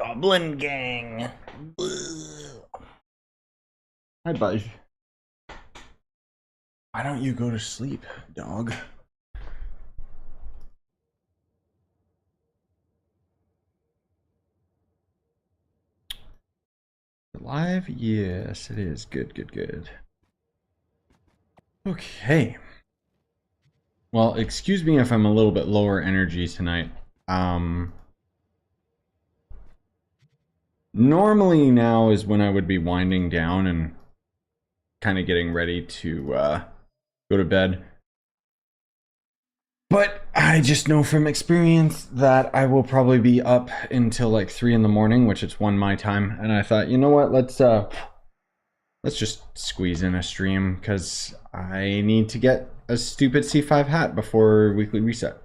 Goblin gang. Hi, Buzz. Why don't you go to sleep, dog? Live? Yes, it is. Good, good, good. Okay. Well, excuse me if I'm a little bit lower energy tonight. Normally now is when I would be winding down and kind of getting ready to go to bed. But I just know from experience that I will probably be up until like 3 in the morning, which is 1 my time. And I thought, you know what, let's just squeeze in a stream because I need to get a stupid C5 hat before weekly reset.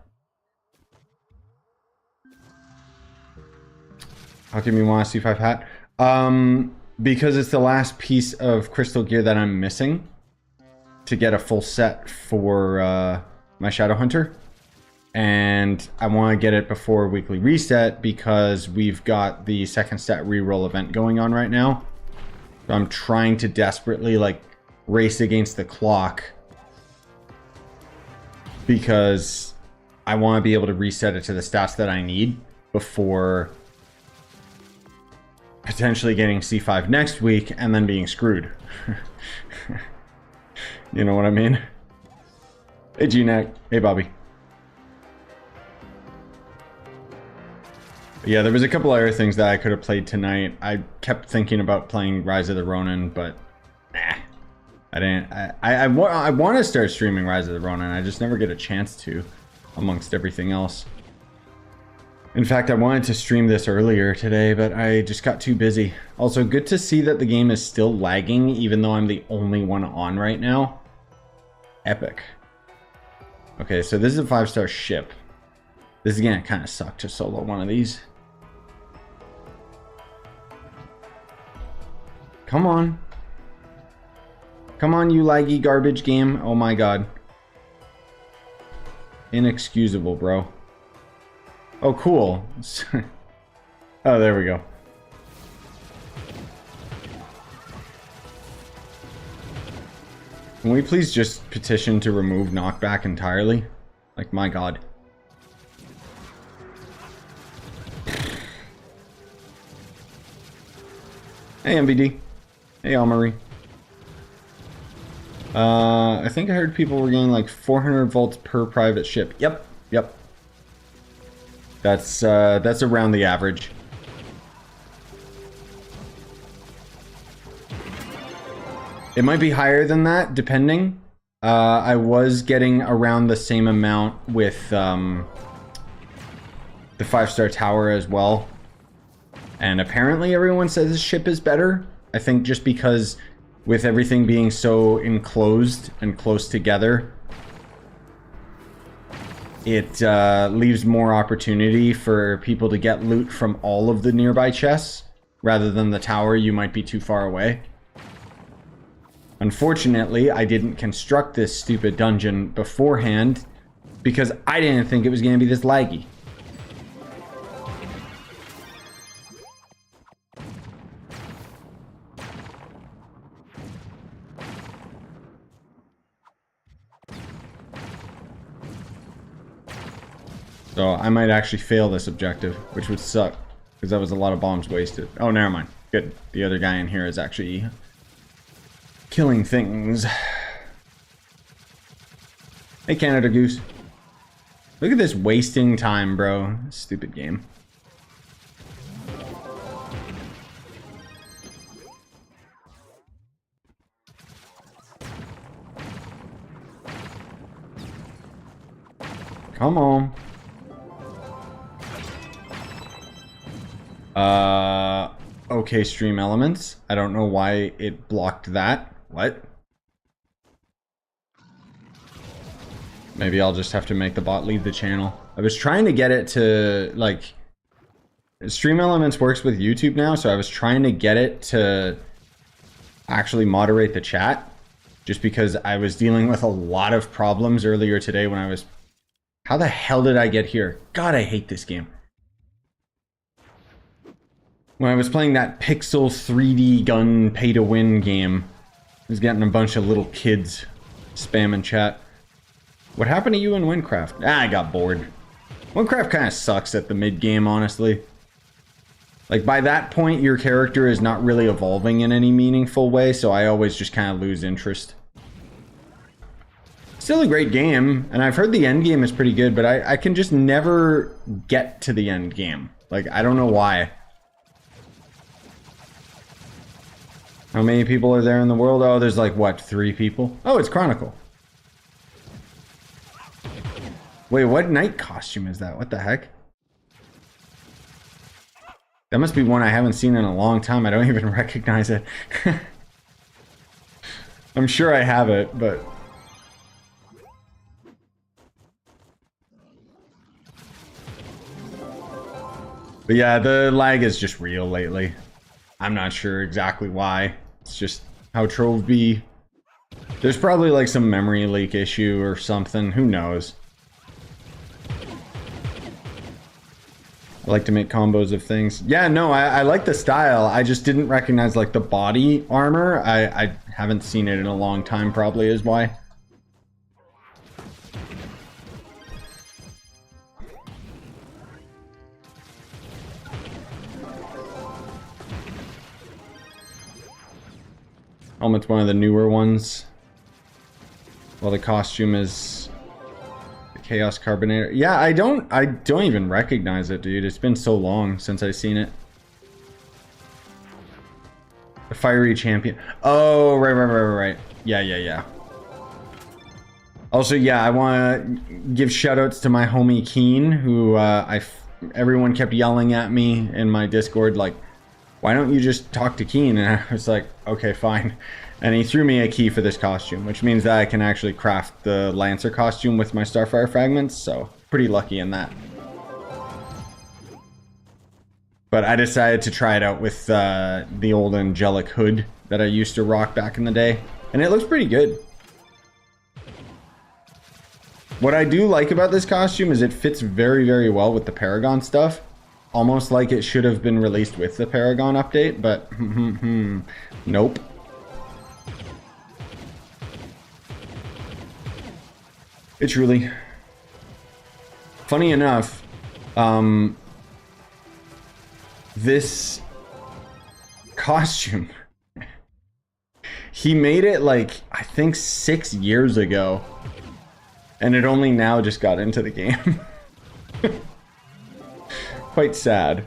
How come you want a C5 hat? Because it's the last piece of crystal gear that I'm missing to get a full set for my Shadow Hunter. And I want to get it before weekly reset because we've got the second stat reroll event going on right now. So I'm trying to desperately like race against the clock because I want to be able to reset it to the stats that I need before potentially getting C5 next week and then being screwed. You know what I mean? Hey G-Neck. Hey Bobby. Yeah, there was a couple other things that I could have played tonight. I kept thinking about playing Rise of the Ronin, but nah. I didn't. I want to start streaming Rise of the Ronin. I just never get a chance to, amongst everything else. In fact, I wanted to stream this earlier today, but I just got too busy. Also, good to see that the game is still lagging, even though I'm the only one on right now. Epic. Okay, so this is a 5-star ship. This is gonna kind of suck to solo one of these. Come on. Come on, you laggy garbage game. Oh my god. Inexcusable, bro. Oh, cool. Oh, there we go. Can we please just petition to remove knockback entirely? Like, my god. Hey, MVD. Hey, Almarie. I think I heard people were getting like 400 volts per private ship. Yep, yep. That's around the average. It might be higher than that, depending. I was getting around the same amount with the 5-star tower as well. And apparently everyone says the ship is better. I think just because with everything being so enclosed and close together, it leaves more opportunity for people to get loot from all of the nearby chests, rather than the tower you might be too far away. Unfortunately, I didn't construct this stupid dungeon beforehand because I didn't think it was going to be this laggy. So I might actually fail this objective, which would suck, because that was a lot of bombs wasted. Oh, never mind. Good. The other guy in here is actually killing things. Hey, Canada Goose. Look at this wasting time, bro. Stupid game. Come on. Okay, stream elements. I don't know why it blocked that. What? Maybe I'll just have to make the bot leave the channel. I was trying to get it to, like... Stream elements works with YouTube now, so I was trying to get it to actually moderate the chat. Just because I was dealing with a lot of problems earlier today when I was... How the hell did I get here? God, I hate this game. When I was playing that pixel 3D gun pay-to-win game, I was getting a bunch of little kids spamming chat. What happened to you in Windcraft? I got bored. Windcraft kind of sucks at the mid-game, honestly. Like, by that point, your character is not really evolving in any meaningful way, so I always just kind of lose interest. Still a great game, and I've heard the end game is pretty good, but I can just never get to the end game. Like, I don't know why. How many people are there in the world? Oh, there's like, what, 3 people? Oh, it's Chronicle. Wait, what night costume is that? What the heck? That must be one I haven't seen in a long time. I don't even recognize it. I'm sure I have it, but... But yeah, the lag is just real lately. I'm not sure exactly why. It's just how Trove be. There's probably like some memory leak issue or something. Who knows? I like to make combos of things. Yeah, no, I like the style. I just didn't recognize like the body armor. I haven't seen it in a long time, probably is why. Helmet's one of the newer ones. Well, the costume is the Chaos Carbonator. Yeah, I don't even recognize it, dude. It's been so long since I've seen it. The Fiery Champion. Oh, right. Yeah. Also, yeah, I want to give shoutouts to my homie Keen, who everyone kept yelling at me in my Discord, like, why don't you just talk to Keen? And I was like, okay, fine. And he threw me a key for this costume, which means that I can actually craft the Lancer costume with my Starfire fragments, so pretty lucky in that. But I decided to try it out with the old angelic hood that I used to rock back in the day, and it looks pretty good. What I do like about this costume is it fits very, very well with the Paragon stuff. Almost like it should have been released with the Paragon update, but nope. It's really funny enough. This costume, he made it like I think 6 years ago, and it only now just got into the game. Quite sad.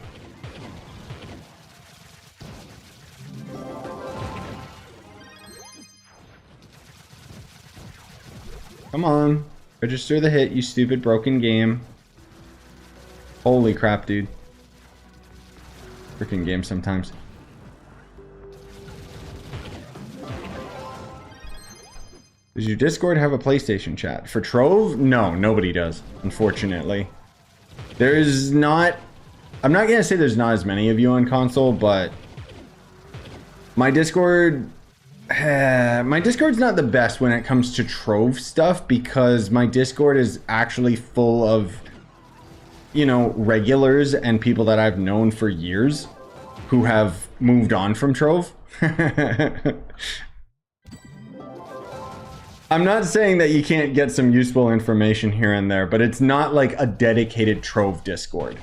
Come on. Register the hit, you stupid broken game. Holy crap, dude. Freaking game sometimes. Does your Discord have a PlayStation chat? For Trove? No, nobody does, unfortunately. There's not... I'm not gonna say there's not as many of you on console, but my Discord's not the best when it comes to Trove stuff, because my Discord is actually full of, you know, regulars and people that I've known for years who have moved on from Trove. I'm not saying that you can't get some useful information here and there, but it's not like a dedicated Trove Discord.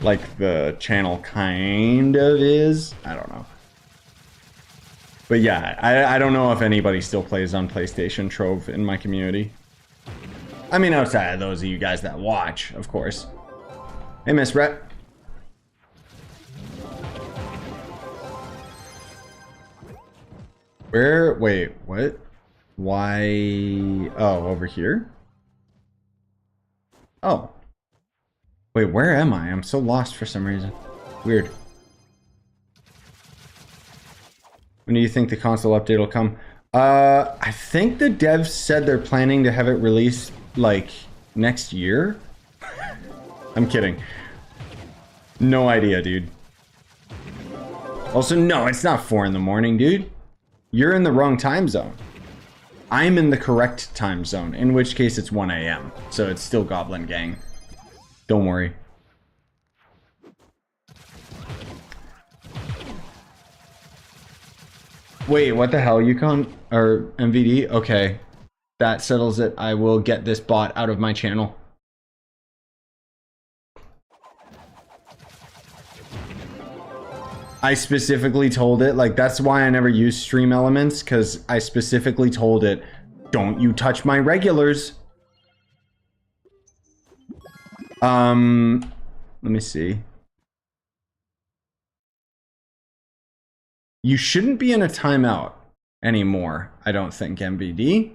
Like the channel kind of is. I don't know. But yeah, I don't know if anybody still plays on PlayStation Trove in my community. I mean, outside of those of you guys that watch, of course. Hey, Miss Brett. Where? Wait, what? Why? Oh, over here? Oh. Wait, where am I? I'm so lost for some reason. Weird. When do you think the console update will come? I think the devs said they're planning to have it released, like, next year? I'm kidding. No idea, dude. Also, no, it's not 4 in the morning, dude. You're in the wrong time zone. I'm in the correct time zone, in which case it's 1 a.m. So it's still Goblin Gang. Don't worry. Wait, what the hell, Yukon or MVD? Okay, that settles it. I will get this bot out of my channel. I specifically told it, like, that's why I never use stream elements, because I specifically told it, don't you touch my regulars. Let me see. You shouldn't be in a timeout anymore, I don't think, MVD.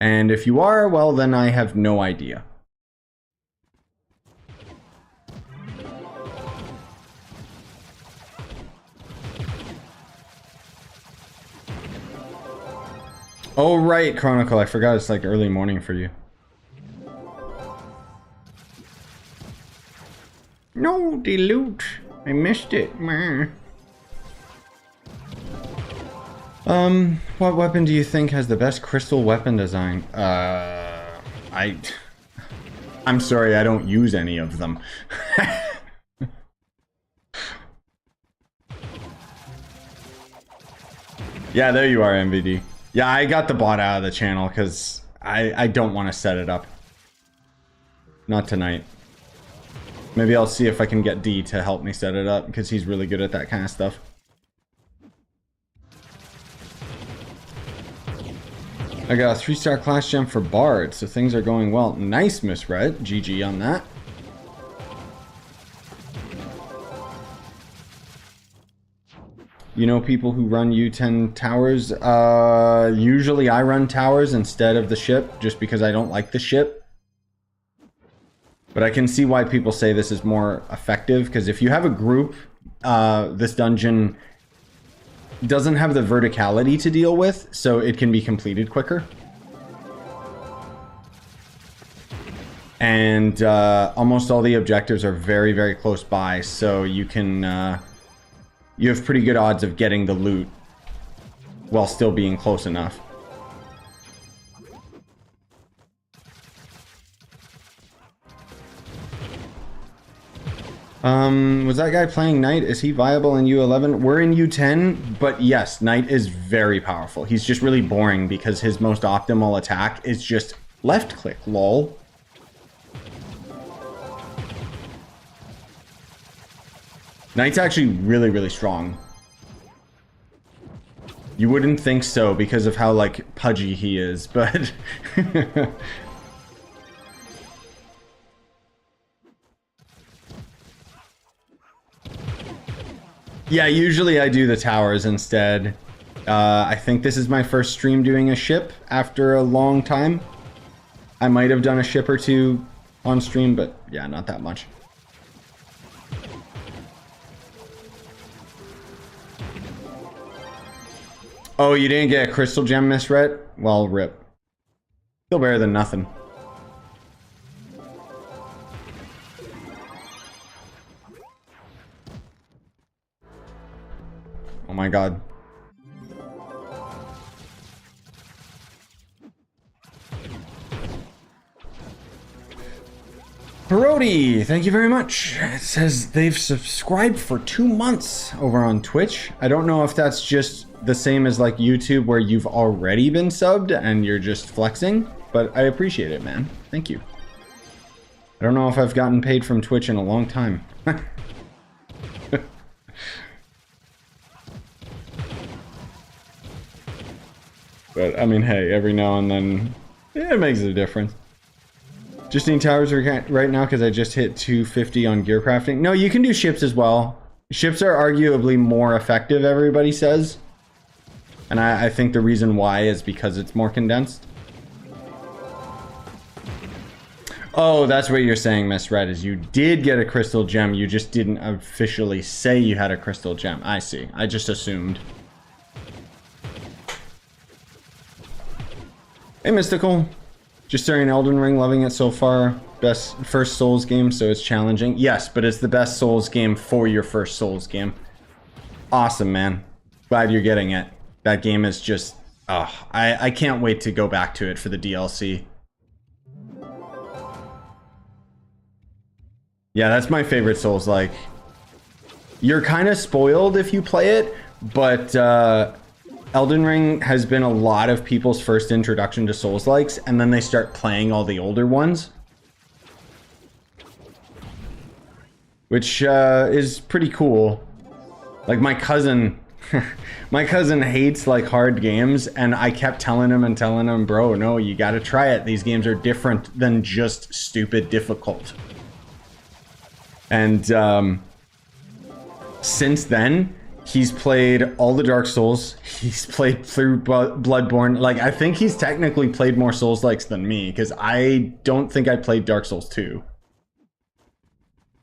And if you are, well, then I have no idea. Oh, right, Chronicle. I forgot it's like early morning for you. No, the loot. I missed it. What weapon do you think has the best crystal weapon design? I'm sorry, I don't use any of them. Yeah, there you are, MVD. Yeah, I got the bot out of the channel because I don't want to set it up. Not tonight. Maybe I'll see if I can get D to help me set it up because he's really good at that kind of stuff. I got a 3-star class gem for Bard, so things are going well. Nice, Miss Red. GG on that. You know people who run U10 towers? Usually I run towers instead of the ship, just because I don't like the ship. But I can see why people say this is more effective, because if you have a group, this dungeon doesn't have the verticality to deal with, so it can be completed quicker. And almost all the objectives are very, very close by, so you can... you have pretty good odds of getting the loot while still being close enough. Was that guy playing Knight? Is he viable in U11? We're in U10, but yes, Knight is very powerful. He's just really boring because his most optimal attack is just left click, lol. Knight's actually really, really strong. You wouldn't think so because of how, like, pudgy he is, but... Yeah, usually I do the towers instead. I think this is my first stream doing a ship after a long time. I might have done a ship or two on stream, but yeah, not that much. Oh, you didn't get a crystal gem, Miss Red? Well, rip. Still better than nothing. Oh my god. Parodi, thank you very much. It says they've subscribed for 2 months over on Twitch. I don't know if that's just the same as like YouTube where you've already been subbed and you're just flexing, but I appreciate it, man. Thank you. I don't know if I've gotten paid from Twitch in a long time. But, I mean, hey, every now and then, yeah, it makes a difference. Just need towers right now because I just hit 250 on gear crafting. No, you can do ships as well. Ships are arguably more effective, everybody says. And I think the reason why is because it's more condensed. Oh, that's what you're saying, Miss Red, is you did get a crystal gem. You just didn't officially say you had a crystal gem. I see. I just assumed. Hey, Mystical. Just starting Elden Ring, loving it so far. Best first Souls game, so it's challenging. Yes, but it's the best Souls game for your first Souls game. Awesome, man. Glad you're getting it. That game is just... Oh, I can't wait to go back to it for the DLC. Yeah, that's my favorite Souls-like. You're kind of spoiled if you play it, but Elden Ring has been a lot of people's first introduction to Souls-likes, and then they start playing all the older ones. Which is pretty cool. Like my cousin, my cousin hates like hard games, and I kept telling him, bro, no, you gotta try it. These games are different than just stupid difficult. And since then, he's played all the Dark Souls. He's played through Bloodborne. Like, I think he's technically played more Souls-likes than me, because I don't think I played Dark Souls 2.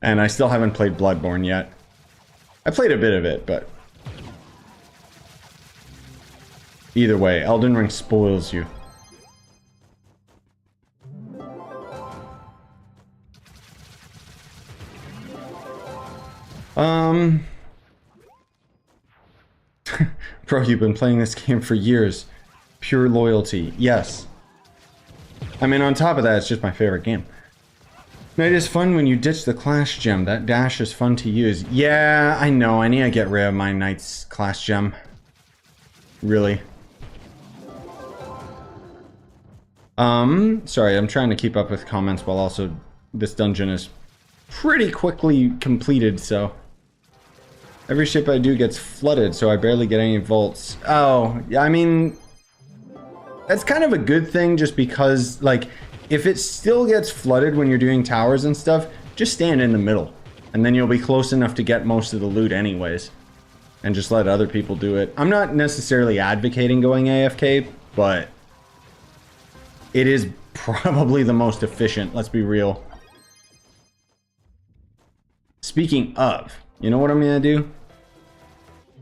And I still haven't played Bloodborne yet. I played a bit of it, but... either way, Elden Ring spoils you. Bro, you've been playing this game for years. Pure loyalty. Yes. I mean, on top of that, it's just my favorite game. Night is fun when you ditch the class gem. That dash is fun to use. Yeah, I know. I need to get rid of my knight's class gem. Really. Sorry, I'm trying to keep up with comments while also this dungeon is pretty quickly completed, so... every ship I do gets flooded, so I barely get any vaults. Oh, I mean... that's kind of a good thing, just because, like... if it still gets flooded when you're doing towers and stuff, just stand in the middle. And then you'll be close enough to get most of the loot anyways. And just let other people do it. I'm not necessarily advocating going AFK, but... it is probably the most efficient, let's be real. Speaking of, you know what I'm gonna do?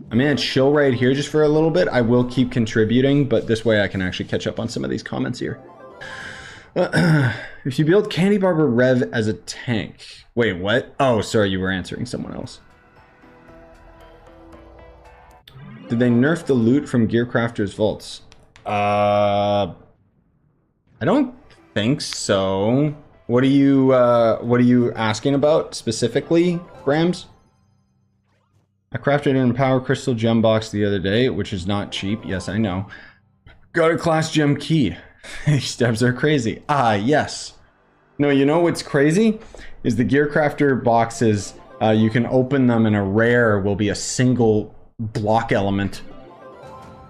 I'm gonna chill right here just for a little bit. I will keep contributing, but this way I can actually catch up on some of these comments here. If you build Candy Barber Rev as a tank... wait, what? Oh, sorry, you were answering someone else. Did they nerf the loot from Gearcrafter's vaults? I don't think so. What are you asking about specifically, Grams? I crafted an Power Crystal gem box the other day, which is not cheap. Yes, I know. Got a class gem key. These steps are crazy. Ah, yes. No, you know what's crazy? Is the Gearcrafter boxes, you can open them and a rare will be a single block element.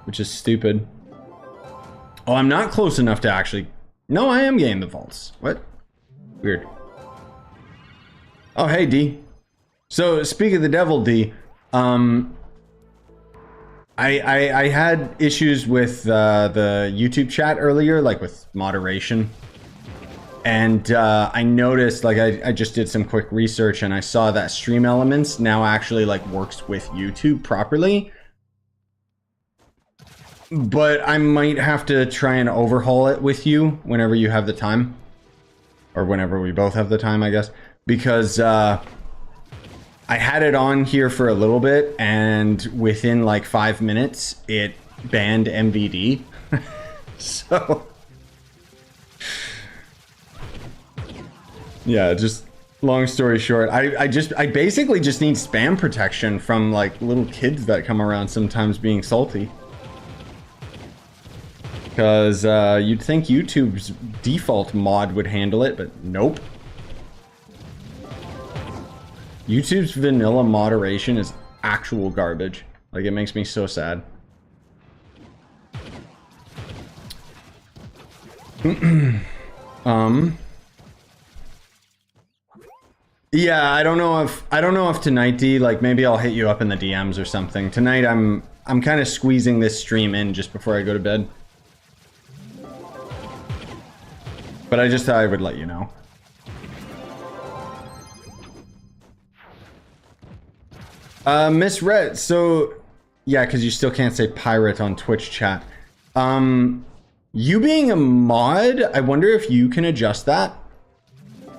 Which is stupid. Oh, I'm not close enough to actually... no, I am getting the vaults. What? Weird. Oh, hey, D. So, speak of the devil, D. I had issues with the YouTube chat earlier, like with moderation. And I noticed, like, I just did some quick research and I saw that Stream Elements now actually, like, works with YouTube properly. But I might have to try and overhaul it with you whenever you have the time. Or whenever we both have the time, I guess. Because, I had it on here for a little bit, and within like 5 minutes, it banned MVD. So, yeah, just long story short, I basically just need spam protection from like little kids that come around sometimes being salty. Because you'd think YouTube's default mod would handle it, but nope. YouTube's vanilla moderation is actual garbage. Like, it makes me so sad. Yeah, I don't know if tonight, D, like maybe I'll hit you up in the DMs or something. Tonight I'm kind of squeezing this stream in just before I go to bed. But I just thought I would let you know. Miss Red, so yeah, because you still can't say pirate on Twitch chat. You being a mod, I wonder if you can adjust that.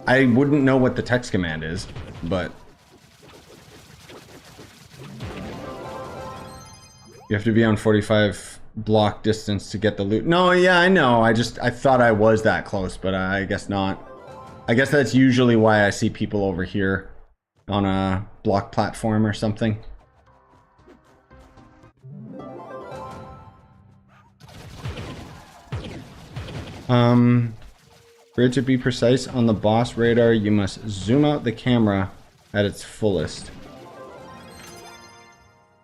I wouldn't know what the text command is, but you have to be on 45 block distance to get the loot. No, yeah, I know. I thought I was that close, but I guess not. I guess that's usually why I see people over here. on a block platform or something. For it to be precise on the boss radar, you must zoom out the camera at its fullest.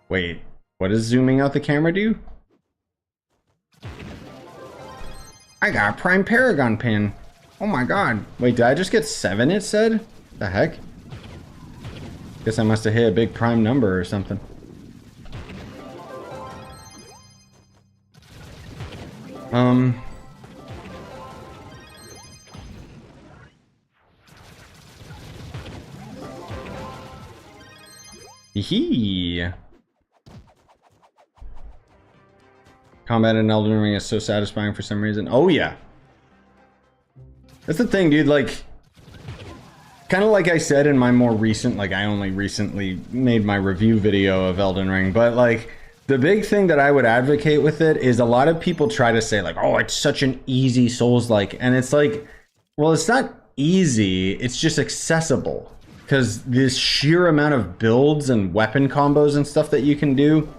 Wait, what does zooming out the camera do? I got a Prime Paragon pin. Oh my god. Wait, did I just get 7 it said? The heck? Guess I must have hit a big prime number or something. Hee. Combat in Elden Ring is so satisfying for some reason. Oh yeah. That's the thing, dude, like, kind of like I said in my more recent, like, I only recently made my review video of Elden Ring, but like, the big thing that I would advocate with it is a lot of people try to say like, oh, it's such an easy Souls-like, and it's like, well, it's not easy, it's just accessible. Because this sheer amount of builds and weapon combos and stuff that you can do.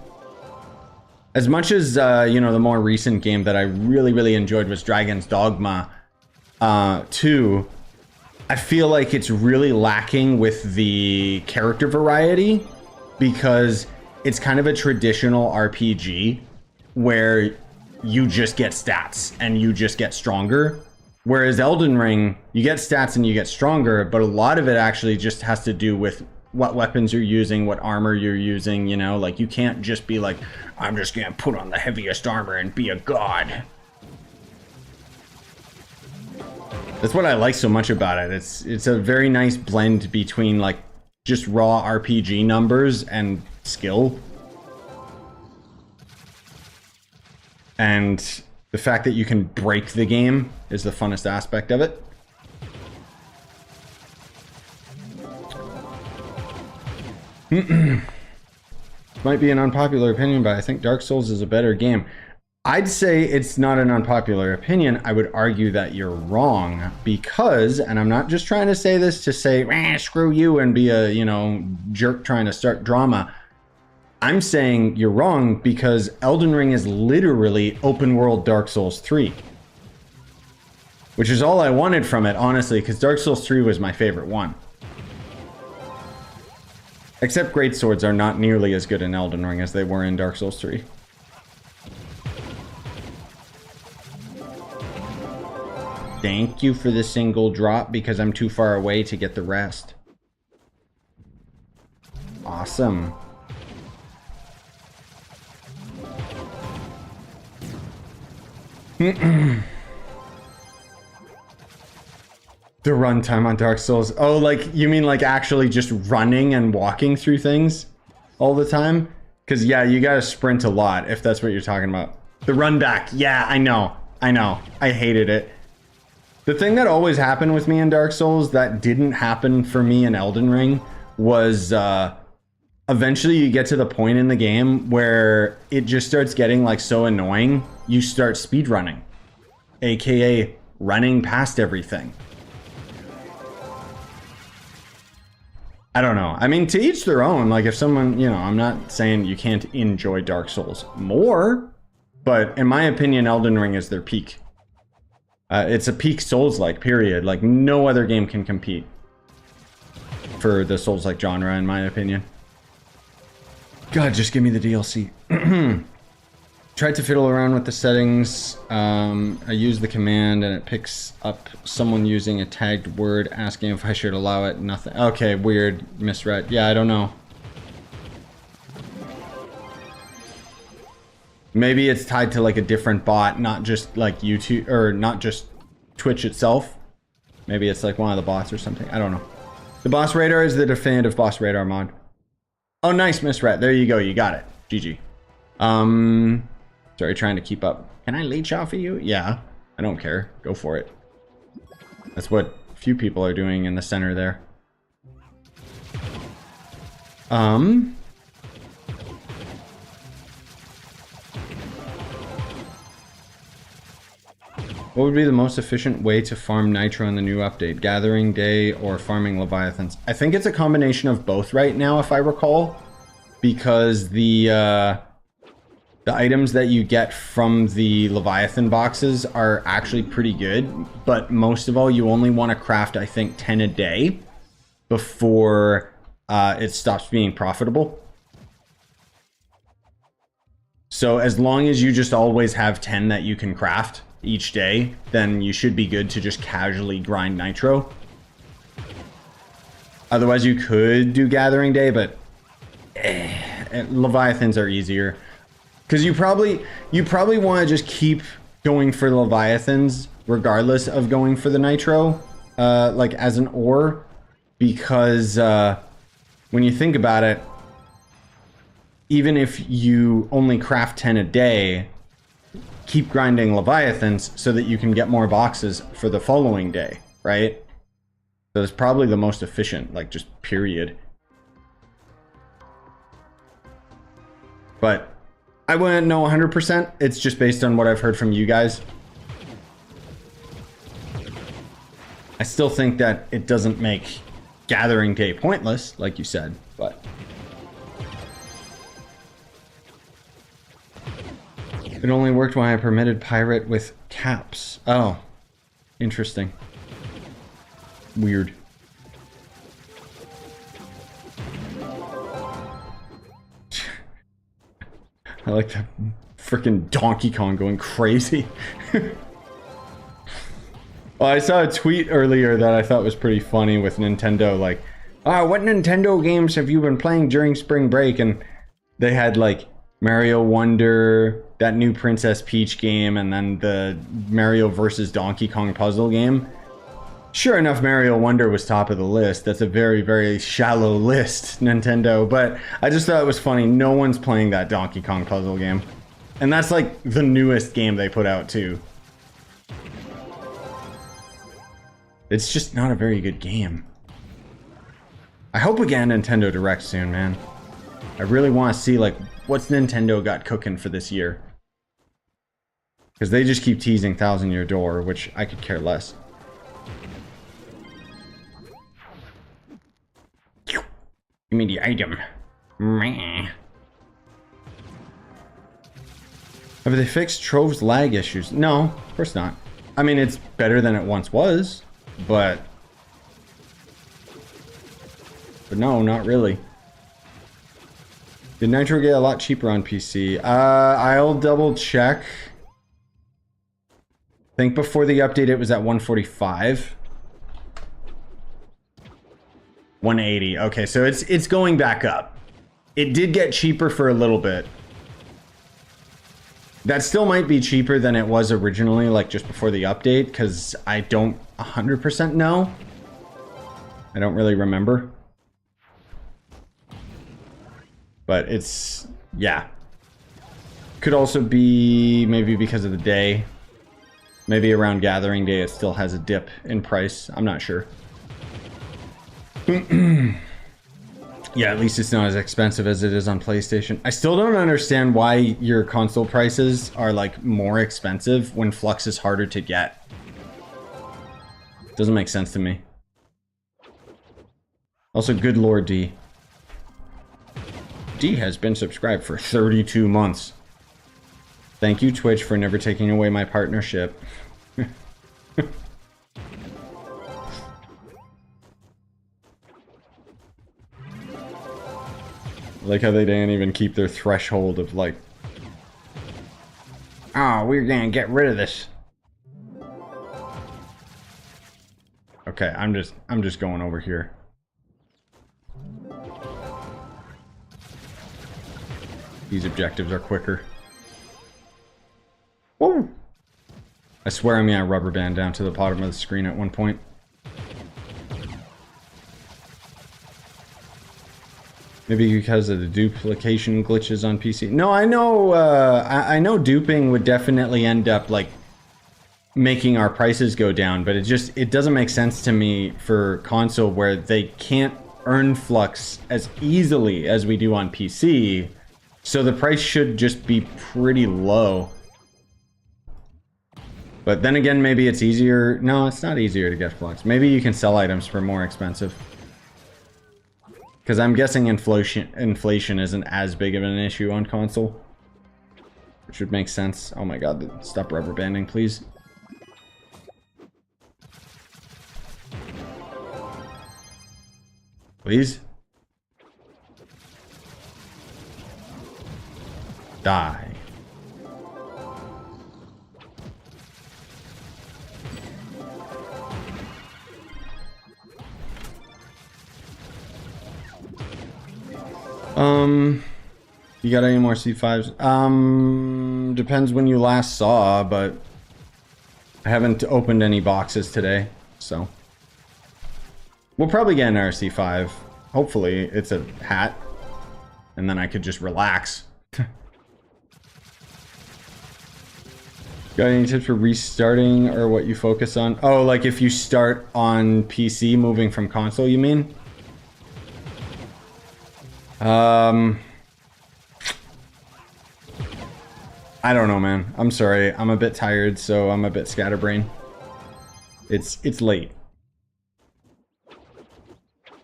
As much as, you know, the more recent game that I really enjoyed was Dragon's Dogma 2, I feel like it's really lacking with the character variety because it's kind of a traditional RPG where you just get stats and you just get stronger. Whereas Elden Ring, you get stats and you get stronger, but a lot of it actually just has to do with what weapons you're using, what armor you're using, you know? Like, you can't just be like, I'm just gonna put on the heaviest armor and be a god. That's what I like so much about it. It's a very nice blend between, like, just raw RPG numbers and skill. And the fact that you can break the game is the funnest aspect of it. Might be an unpopular opinion, but I think Dark Souls is a better game. I'd say it's not an unpopular opinion. I would argue that you're wrong because, and I'm not just trying to say this to say, screw you and be a, you know, jerk trying to start drama. I'm saying you're wrong because Elden Ring is literally open world Dark Souls 3. Which is all I wanted from it, honestly, because Dark Souls 3 was my favorite one. Except great swords are not nearly as good in Elden Ring as they were in Dark Souls 3. Thank you for the single drop because I'm too far away to get the rest. Awesome. The runtime on Dark Souls. Oh, like, you mean like actually just running and walking through things all the time? Because, yeah, you gotta sprint a lot if that's what you're talking about. The run back. Yeah, I know. I hated it. The thing that always happened with me in Dark Souls that didn't happen for me in Elden Ring was eventually you get to the point in the game where it just starts getting like so annoying, you start speedrunning, aka running past everything. I don't know. I mean, to each their own. Like, if someone, you know, I'm not saying you can't enjoy Dark Souls more, but in my opinion, Elden Ring is their peak. It's a peak Souls-like, period. Like, no other game can compete for the Souls-like genre, in my opinion. God, just give me the DLC. Tried to fiddle around with the settings. I used the command and it picks up someone using a tagged word asking if I should allow it. Nothing. Okay, weird. Misread. Yeah, I don't know. Maybe it's tied to like a different bot, not just like YouTube or not just Twitch itself. Maybe it's like one of the bots or something. I don't know. The boss radar is the definitive boss radar mod. Oh, nice, Miss Rat. There you go. You got it. GG. Sorry, trying to keep up. Can I leech off of you? Yeah. I don't care. Go for it. That's what a few people are doing in the center there. What would be the most efficient way to farm nitro in the new update? Gathering day or farming leviathans? I think it's a combination of both right now, if I recall, because the items that you get from the leviathan boxes are actually pretty good, but most of all, you only want to craft, I think, 10 a day before it stops being profitable. So as long as you just always have 10 that you can craft each day, then you should be good to just casually grind nitro. Otherwise, you could do gathering day, but leviathans are easier. Because you probably want to just keep going for leviathans regardless of going for the nitro, like as an ore, because when you think about it, even if you only craft 10 a day, keep grinding leviathans so that you can get more boxes for the following day, right? So it's probably the most efficient, like, just period. But I wouldn't know 100%. It's just based on what I've heard from you guys. I still think that it doesn't make gathering day pointless, like you said, but... It only worked when I permitted pirate with caps. Oh, interesting. Weird. I like that freaking Donkey Kong going crazy. Well, I saw a tweet earlier that I thought was pretty funny with Nintendo, like, what Nintendo games have you been playing during spring break? And they had like Mario Wonder, that new Princess Peach game, and then the Mario versus Donkey Kong puzzle game. Sure enough, Mario Wonder was top of the list. That's a very, very shallow list, Nintendo. But I just thought it was funny. No one's playing that Donkey Kong puzzle game. And that's like the newest game they put out too. It's just not a very good game. I hope we get a Nintendo Direct soon, man. I really want to see, like, what's Nintendo got cooking for this year. Because they just keep teasing Thousand Year Door, which I could care less. Give me the item. Meh. Have they fixed Trove's lag issues? No, of course not. I mean, it's better than it once was, but no, not really. Did Nitro get a lot cheaper on PC? I'll double check. I think before the update it was at 145. 180. Okay, so it's going back up. It did get cheaper for a little bit. That still might be cheaper than it was originally, like just before the update, because I don't 100% know. I don't really remember. But it's, yeah. Could also be maybe because of the day. Maybe around Gathering Day it still has a dip in price. I'm not sure. Yeah, at least it's not as expensive as it is on PlayStation. I still don't understand why your console prices are like more expensive when Flux is harder to get. Doesn't make sense to me. Also, good lord, D. D has been subscribed for 32 months. Thank you, Twitch, for never taking away my partnership. I like how they didn't even keep their threshold of like, oh, we're gonna get rid of this. Okay, I'm just going over here. These objectives are quicker. Woo! I swear I'm gonna rubber band down to the bottom of the screen at one point. Maybe because of the duplication glitches on PC. No, I know. I know duping would definitely end up like making our prices go down, but it doesn't make sense to me for console where they can't earn Flux as easily as we do on PC. So the price should just be pretty low. But then again, maybe it's easier. No, it's not easier to get flux. Maybe you can sell items for more expensive. Because I'm guessing inflation isn't as big of an issue on console. Which would make sense. Oh my god, stop rubber banding, please. Please? Die. You got any more C5s? Depends when you last saw, but I haven't opened any boxes today, so. We'll probably get an RC5. Hopefully it's a hat, and then I could just relax. Got any tips for restarting or what you focus on? Oh, like if you start on PC moving from console, you mean? I don't know, man. I'm sorry. I'm a bit tired, so I'm a bit scatterbrained. It's late.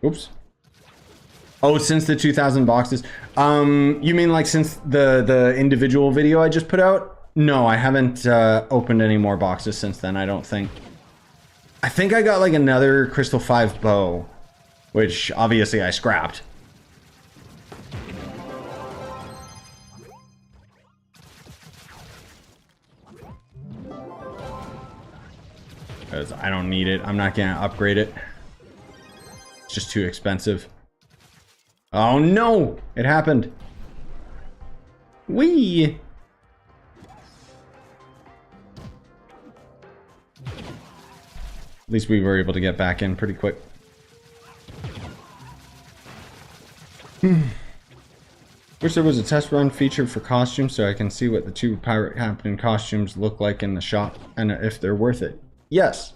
Oops. Oh, since the 2,000 boxes. You mean like since the individual video I just put out? No, I haven't opened any more boxes since then, I don't think. I think I got like another Crystal 5 bow, which obviously I scrapped. Because I don't need it. I'm not gonna upgrade it. It's just too expensive. Oh no! It happened. Whee! At least we were able to get back in pretty quick. Wish there was a test run featured for costumes so I can see what the two pirate captain costumes look like in the shop and if they're worth it. Yes.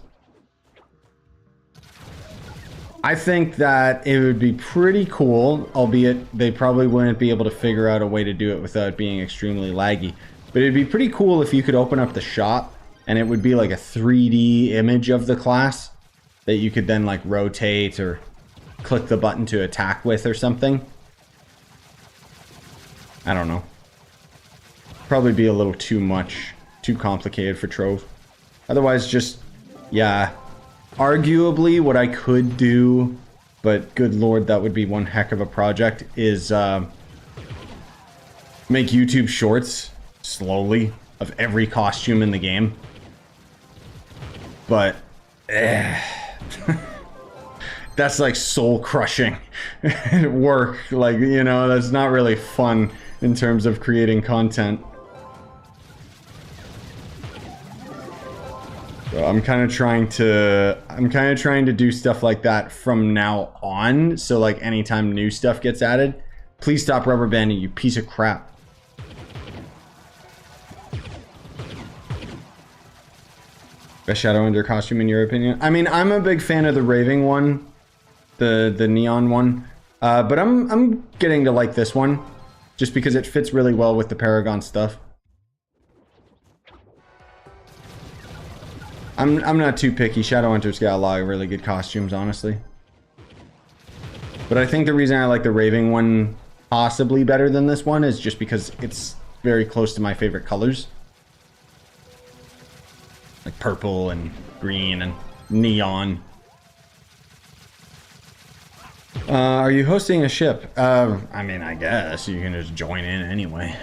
I think that it would be pretty cool, albeit they probably wouldn't be able to figure out a way to do it without being extremely laggy. But it'd be pretty cool if you could open up the shop and it would be like a 3D image of the class that you could then like rotate or click the button to attack with or something. I don't know. Probably be a little too much, too complicated for Trove. Otherwise, just, yeah. Arguably, what I could do, but good lord, that would be one heck of a project, is make YouTube shorts slowly of every costume in the game. But, that's like soul-crushing work. Like, you know, that's not really fun in terms of creating content. So I'm kind of trying to do stuff like that from now on. So like anytime new stuff gets added, please stop rubber banding, you piece of crap. Best Shadowhunter costume in your opinion? I mean, I'm a big fan of the raving one, the neon one, but I'm getting to like this one, just because it fits really well with the Paragon stuff. I'm not too picky. Shadowhunter's got a lot of really good costumes, honestly. But I think the reason I like the raving one possibly better than this one is just because it's very close to my favorite colors. Like purple and green and neon. Are you hosting a ship? I mean, I guess you can just join in anyway.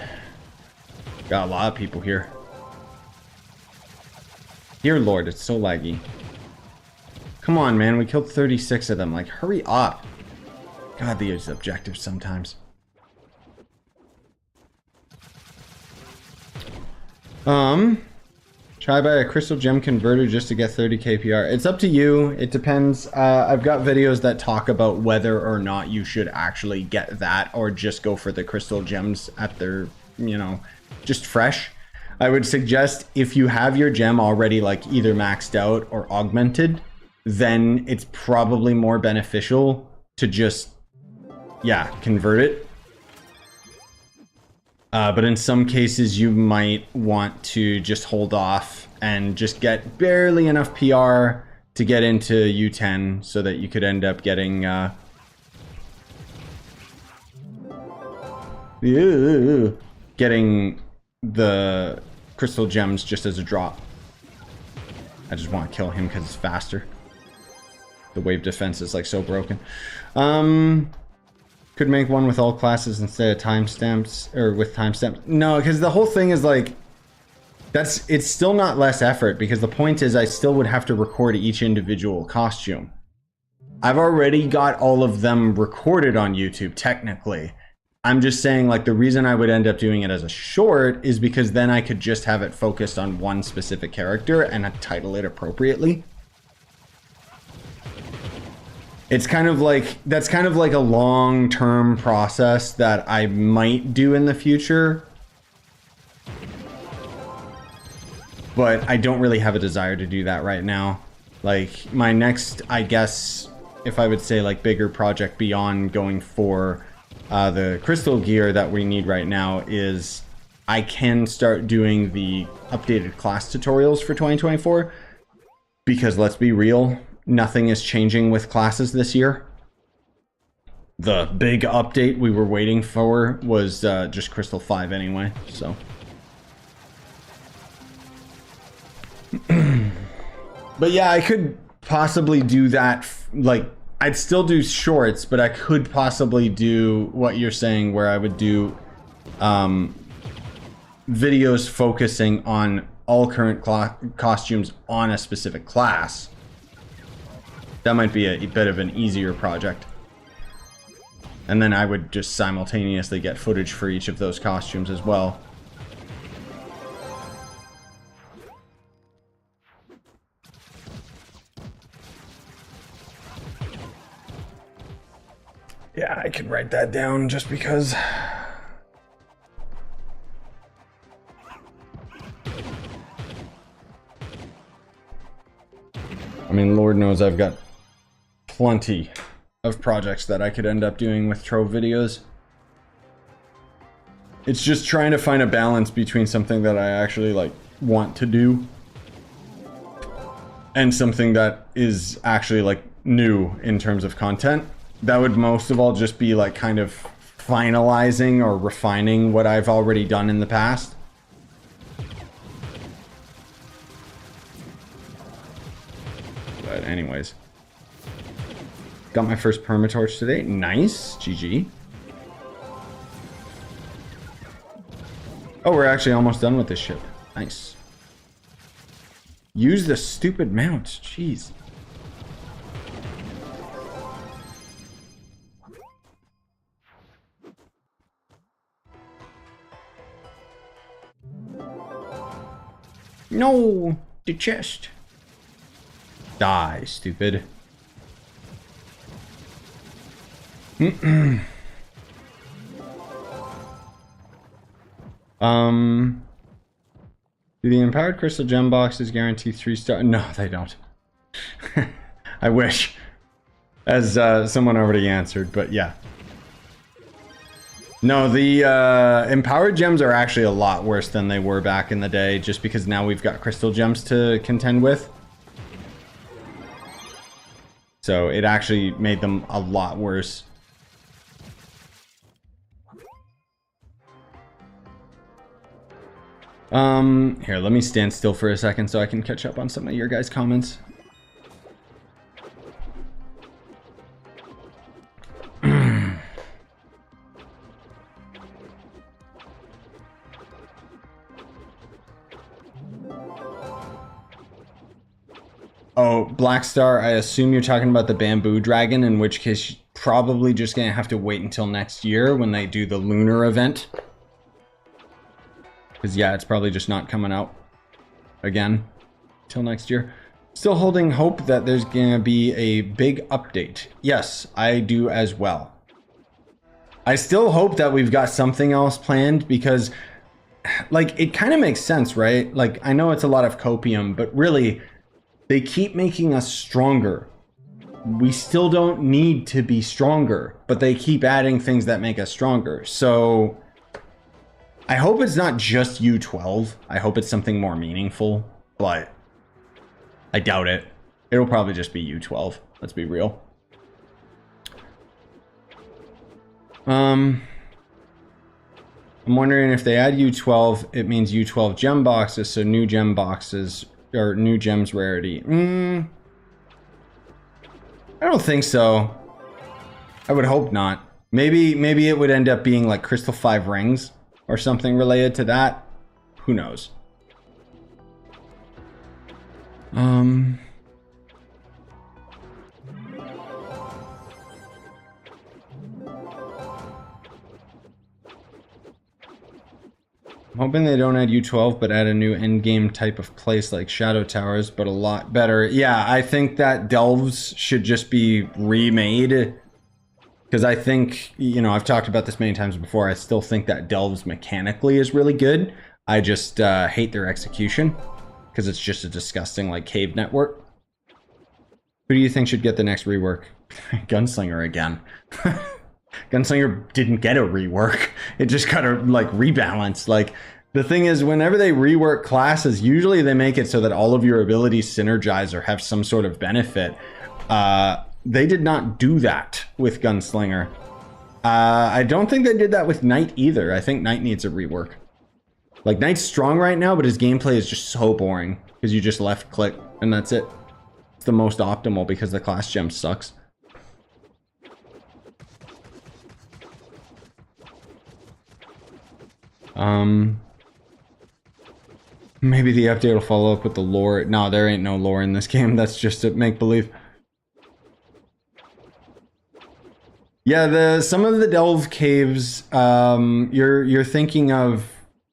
Got a lot of people here. Dear Lord, it's so laggy. Come on, man, we killed 36 of them. Like, hurry up. God, these objectives sometimes. Try buy a crystal gem converter just to get 30 KPR. It's up to you. It depends. I've got videos that talk about whether or not you should actually get that or just go for the crystal gems at their, you know, just fresh. I would suggest if you have your gem already like either maxed out or augmented, then it's probably more beneficial to just, yeah, convert it. But in some cases, you might want to just hold off and just get barely enough PR to get into U10 so that you could end up getting getting the crystal gems just as a drop. I just want to kill him because it's faster. The wave defense is like so broken. Could make one with all classes instead of timestamps, or with timestamps. No, because the whole thing is like, it's still not less effort, because the point is I still would have to record each individual costume. I've already got all of them recorded on YouTube, technically. I'm just saying, like, the reason I would end up doing it as a short is because then I could just have it focused on one specific character and title it appropriately. It's kind of like, that's kind of like a long-term process that I might do in the future. But I don't really have a desire to do that right now. Like, my next, I guess, if I would say, like, bigger project beyond going for the crystal gear that we need right now is I can start doing the updated class tutorials for 2024. Because let's be real, nothing is changing with classes this year. The big update we were waiting for was just Crystal 5 anyway, so. But yeah, I could possibly do that, like, I'd still do shorts, but I could possibly do what you're saying, where I would do videos focusing on all current costumes on a specific class. That might be a bit of an easier project. And then I would just simultaneously get footage for each of those costumes as well. Yeah, I could write that down just because. I mean, Lord knows I've got plenty of projects that I could end up doing with Trove videos. It's just trying to find a balance between something that I actually like want to do and something that is actually like new in terms of content. That would most of all just be like kind of finalizing or refining what I've already done in the past. But anyways, got my first permatorch today. Nice, GG. Oh, we're actually almost done with this ship. Nice. Use the stupid mount. Jeez. No, the chest. Die, stupid. Do the empowered crystal gem boxes guarantee 3-star? No, they don't. I wish. As someone already answered, but yeah. No, the empowered gems are actually a lot worse than they were back in the day, just because now we've got crystal gems to contend with. So it actually made them a lot worse. Here, let me stand still for a second so I can catch up on some of your guys' comments. Oh, Black Star, I assume you're talking about the bamboo dragon, in which case you're probably just gonna have to wait until next year when they do the lunar event. Because yeah, it's probably just not coming out again till next year. Still holding hope that there's gonna be a big update. Yes, I do as well. I still hope that we've got something else planned, because like, it kind of makes sense, right? Like, I know it's a lot of copium, but really, they keep making us stronger. We still don't need to be stronger, but they keep adding things that make us stronger. So I hope it's not just U12. I hope it's something more meaningful, but I doubt it. It'll probably just be U12. Let's be real. I'm wondering if they add U12, it means U12 gem boxes, so new gem boxes or new gems rarity. I don't think so. I would hope not. Maybe it would end up being like Crystal 5 rings or something related to that. Who knows? I'm hoping they don't add U12, but add a new endgame type of place like Shadow Towers, but a lot better. Yeah, I think that Delves should just be remade. Because I think, you know, I've talked about this many times before, I still think that Delves mechanically is really good. I just hate their execution. Because it's just a disgusting, like, cave network. Who do you think should get the next rework? Gunslinger again. Gunslinger didn't get a rework. It just got a like rebalance. Like the thing is, whenever they rework classes, usually they make it so that all of your abilities synergize or have some sort of benefit. They did not do that with Gunslinger. I don't think they did that with Knight either. I think Knight needs a rework. Like Knight's strong right now, but his gameplay is just so boring because you just left click and that's it. It's the most optimal because the class gem sucks. Maybe the update will follow up with the lore. No, there ain't no lore in this game. That's just a make-believe. Yeah, some of the delve caves, you're thinking of,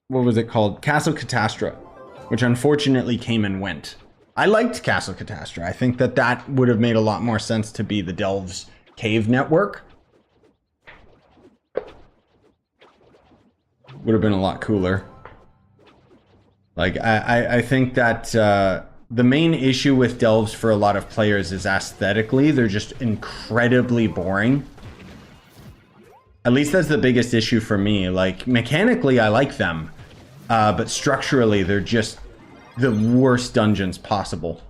what was it called? Castle Catastra, which unfortunately came and went. I liked Castle Catastra. I think that would have made a lot more sense to be the Delves cave network. Would have been a lot cooler. Like, I think that the main issue with Delves for a lot of players is aesthetically, they're just incredibly boring. At least that's the biggest issue for me. Like, mechanically, I like them. But structurally, they're just the worst dungeons possible.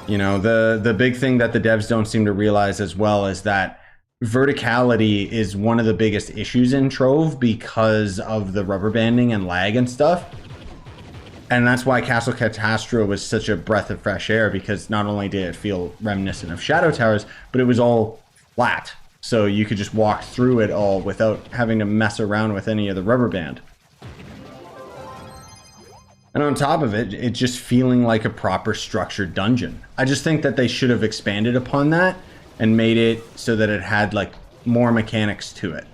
You know, the big thing that the devs don't seem to realize as well is that verticality is one of the biggest issues in Trove because of the rubber banding and lag and stuff. And that's why Castle Catastra was such a breath of fresh air, because not only did it feel reminiscent of Shadow Towers, but it was all flat. So you could just walk through it all without having to mess around with any of the rubber band. And on top of it, it's just feeling like a proper structured dungeon. I just think that they should have expanded upon that and made it so that it had like more mechanics to it.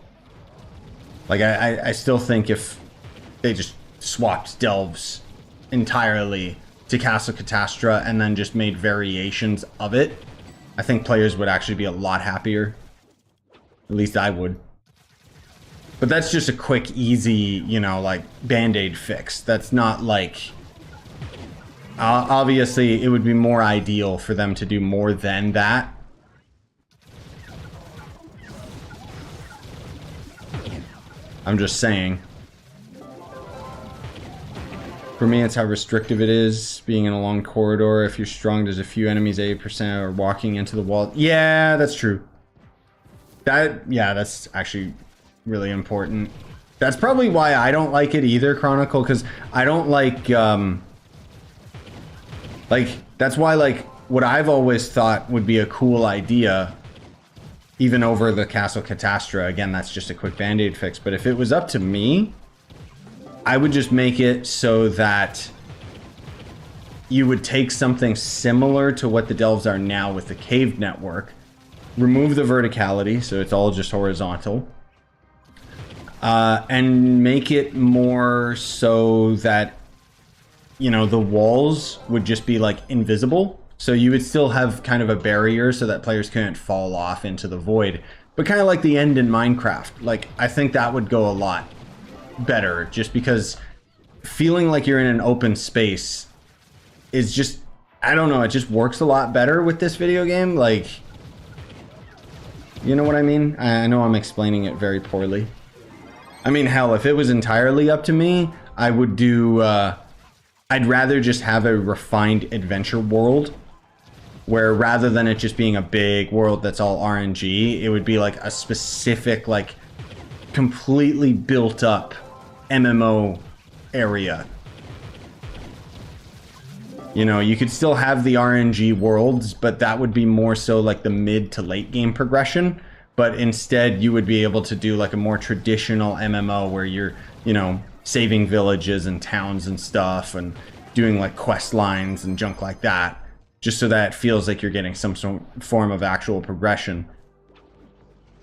Like I still think if they just swapped Delves entirely to Castle Catastra and then just made variations of it, I think players would actually be a lot happier. At least I would. But that's just a quick, easy, you know, like band-aid fix. That's not like... obviously, it would be more ideal for them to do more than that. I'm just saying. For me, it's how restrictive it is, being in a long corridor. If you're strong, there's a few enemies, 80% are walking into the wall. Yeah, that's true. Yeah, that's actually really important. That's probably why I don't like it either, Chronicle, because I don't like, that's why, like, what I've always thought would be a cool idea, even over the Castle Catastra, again, that's just a quick band-aid fix, but if it was up to me, I would just make it so that you would take something similar to what the Delves are now with the cave network, remove the verticality, so it's all just horizontal, and make it more so that, you know, the walls would just be like invisible. So you would still have kind of a barrier so that players couldn't fall off into the void, but kind of like the end in Minecraft. Like, I think that would go a lot better, just because feeling like you're in an open space is just, I don't know, it just works a lot better with this video game. Like, you know what I mean? I know I'm explaining it very poorly. I mean, hell, if it was entirely up to me, I would do, I'd rather just have a refined adventure world where rather than it just being a big world that's all RNG, it would be like a specific, like, completely built up MMO area. You know, you could still have the RNG worlds, but that would be more so like the mid to late game progression. But instead, you would be able to do like a more traditional MMO where you're, you know, saving villages and towns and stuff and doing like quest lines and junk like that, just so that it feels like you're getting some form of actual progression.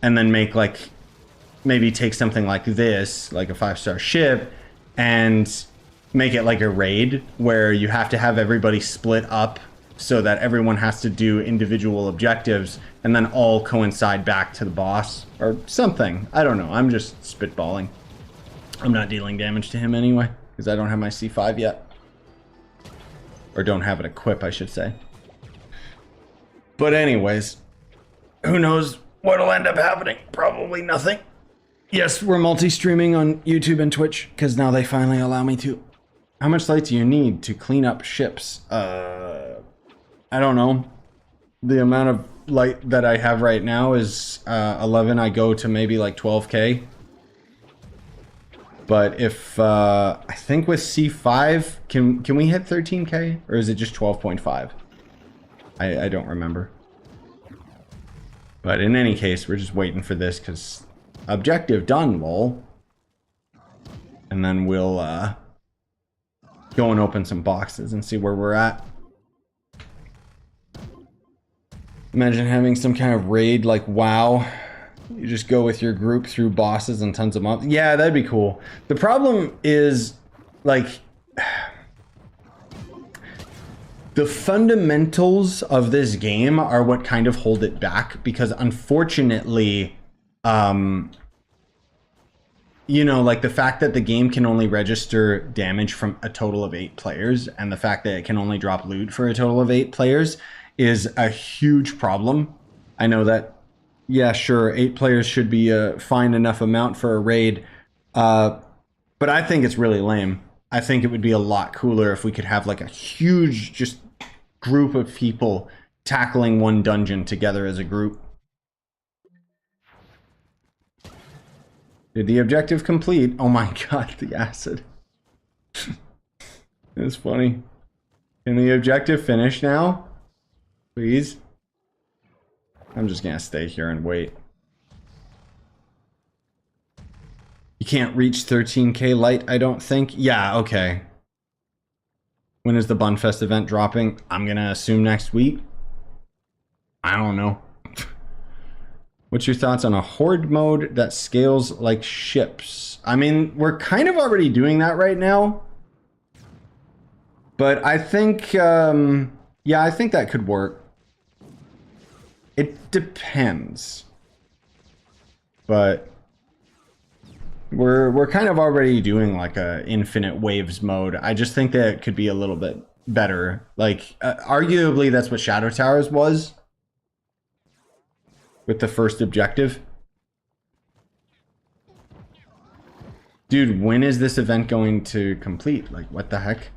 And then make like, maybe take something like this, like a 5-star ship, and make it like a raid where you have to have everybody split up so that everyone has to do individual objectives and then all coincide back to the boss or something. I don't know. I'm just spitballing. I'm not dealing damage to him anyway because I don't have my C5 yet. Or don't have it equipped, I should say. But anyways, who knows what'll end up happening? Probably nothing. Yes, we're multi-streaming on YouTube and Twitch because now they finally allow me to. How much light do you need to clean up ships? I don't know. The amount of light that I have right now is 11. I go to maybe like 12K. But if, I think with C5, can we hit 13K? Or is it just 12.5? I don't remember. But in any case, we're just waiting for this because objective done, lol. And then we'll go and open some boxes and see where we're at. Imagine having some kind of raid like WoW. You just go with your group through bosses and tons of mobs. Yeah, that'd be cool. The problem is, like, the fundamentals of this game are what kind of hold it back because unfortunately, you know, like the fact that the game can only register damage from a total of 8 players and the fact that it can only drop loot for a total of 8 players is a huge problem. I know that, yeah, sure, 8 players should be a fine enough amount for a raid, but I think it's really lame. I think it would be a lot cooler if we could have like a huge just group of people tackling one dungeon together as a group. Did the objective complete? Oh my god, the acid. It's funny. Can the objective finish now? Please? I'm just gonna stay here and wait. You can't reach 13K light, I don't think. Yeah, okay. When is the Bunfest event dropping? I'm gonna assume next week. I don't know. What's your thoughts on a horde mode that scales like ships? I mean, we're kind of already doing that right now. But I think, yeah, I think that could work. It depends. But we're kind of already doing like a infinite waves mode. I just think that it could be a little bit better. Like, arguably that's what Shadow Towers was. With the first objective. Dude, when is this event going to complete? Like, what the heck?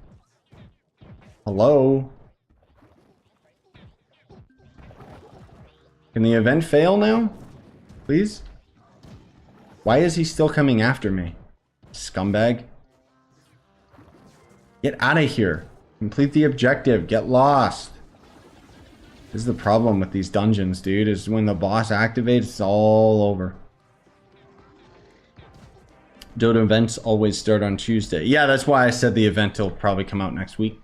Hello? Can the event fail now? Please? Why is he still coming after me? Scumbag. Get out of here. Complete the objective. Get lost. This is the problem with these dungeons, dude, is when the boss activates, it's all over. Dota events always start on Tuesday. Yeah, that's why I said the event will probably come out next week.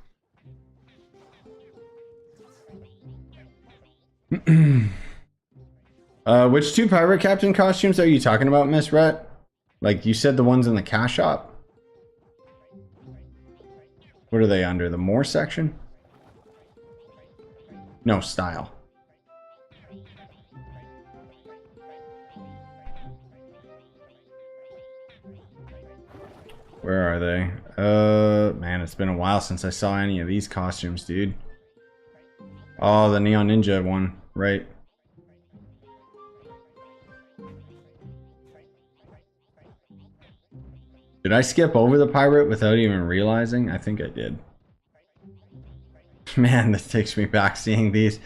Which 2 pirate captain costumes are you talking about, Miss Rhett? Like, you said the ones in the cash shop? What are they under? The more section? No, style. Where are they? Man, it's been a while since I saw any of these costumes, dude. Oh, the Neon Ninja one, right. Did I skip over the pirate without even realizing? I think I did. Man, this takes me back seeing these.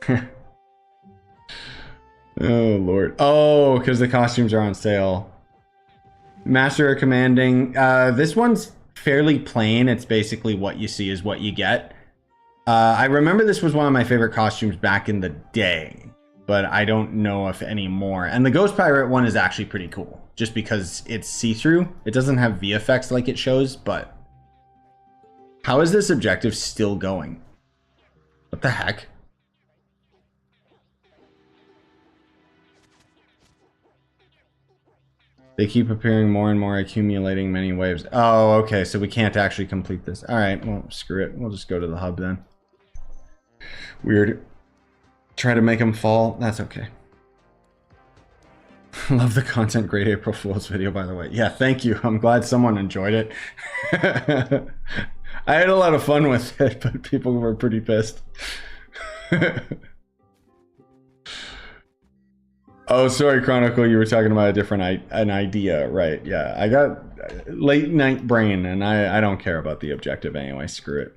Oh, Lord. Oh, because the costumes are on sale. Master of Commanding. This one's fairly plain. It's basically what you see is what you get. I remember this was one of my favorite costumes back in the day, but I don't know if anymore. And the Ghost Pirate one is actually pretty cool, just because it's see-through. It doesn't have VFX like it shows, but... How is this objective still going? What the heck? They keep appearing more and more, accumulating many waves. Oh, okay, so we can't actually complete this. Alright, well, screw it. We'll just go to the hub then. Weird. Try to make them fall. That's okay. Love the content. Great April Fool's video, by the way. Yeah, thank you. I'm glad someone enjoyed it. I had a lot of fun with it, but people were pretty pissed. Oh, sorry, Chronicle. You were talking about a different an idea, right? Yeah, I got late night brain, and I don't care about the objective anyway. Screw it.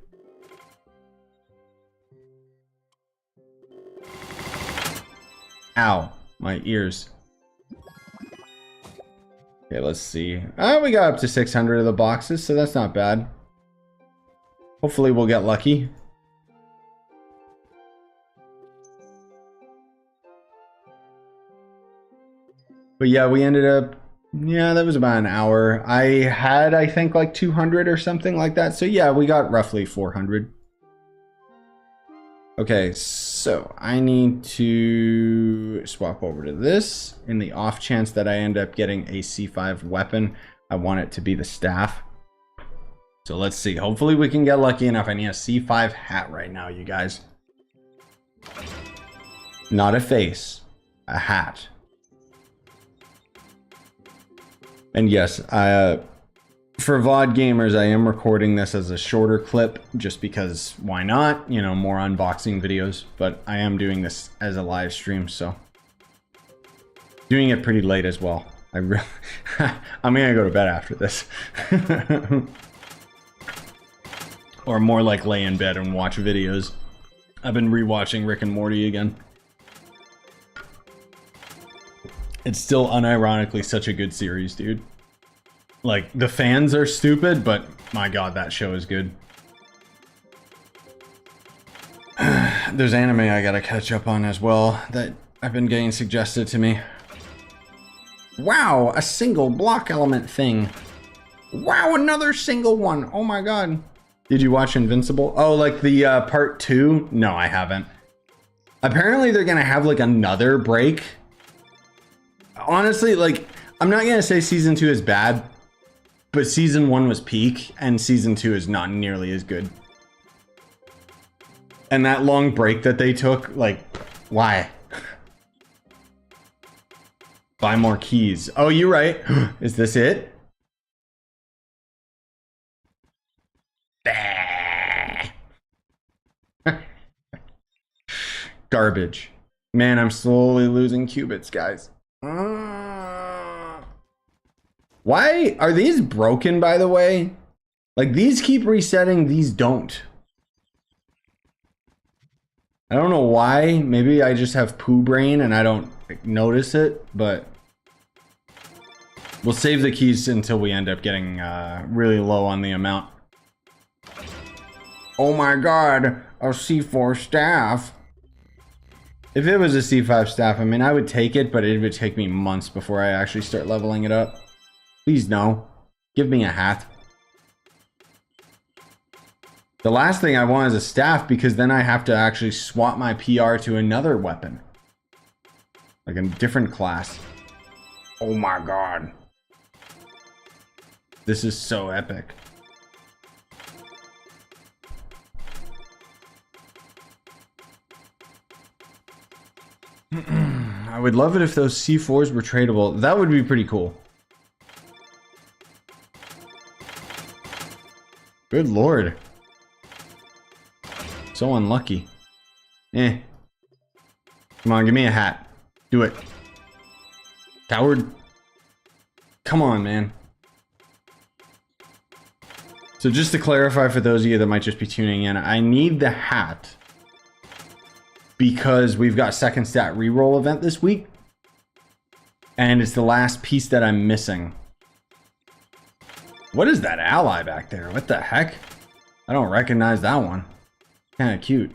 Ow, my ears. Okay, let's see. We got up to 600 of the boxes, so that's not bad. Hopefully we'll get lucky. But yeah, we ended up... Yeah, that was about an hour. I had, I think, like 200 or something like that. So yeah, we got roughly 400. Okay, so I need to swap over to this. In the off chance that I end up getting a C5 weapon, I want it to be the staff. So let's see. Hopefully we can get lucky enough. I need a C5 hat right now, you guys. Not a face, a hat. And yes, for VOD gamers, I am recording this as a shorter clip just because why not? You know, more unboxing videos, but I am doing this as a live stream, so doing it pretty late as well. I'm gonna go to bed after this. Or more like lay in bed and watch videos. I've been rewatching Rick and Morty again. It's still unironically such a good series, dude. Like, the fans are stupid, but my god, that show is good. There's anime I gotta catch up on as well that I've been getting suggested to me. Wow, a single block element thing. Wow, another single one. Oh my god. Did you watch Invincible? Oh, like the part 2? No, I haven't. Apparently they're gonna have like another break. Honestly, like, I'm not gonna say season 2 is bad, but season 1 was peak, and season 2 is not nearly as good. And that long break that they took, like, why? Buy more keys. Oh, you're right. Is this it? Garbage. Man, I'm slowly losing qubits, guys. Why are these broken, by the way? Like, these keep resetting, these don't. I don't know why. Maybe I just have poo brain and I don't notice it, but we'll save the keys until we end up getting really low on the amount. Oh my god, a C4 staff. If it was a C5 staff, I mean, I would take it, but it would take me months before I actually start leveling it up. Please no. Give me a hat. The last thing I want is a staff, because then I have to actually swap my PR to another weapon. Like a different class. Oh my god. This is so epic. I would love it if those C4s were tradable. That would be pretty cool. Good lord. So unlucky. Eh. Come on, give me a hat. Do it. Coward. Come on, man. So just to clarify for those of you that might just be tuning in, I need the hat because we've got second stat reroll event this week. And it's the last piece that I'm missing. What is that ally back there? What the heck? I don't recognize that one. Kind of cute.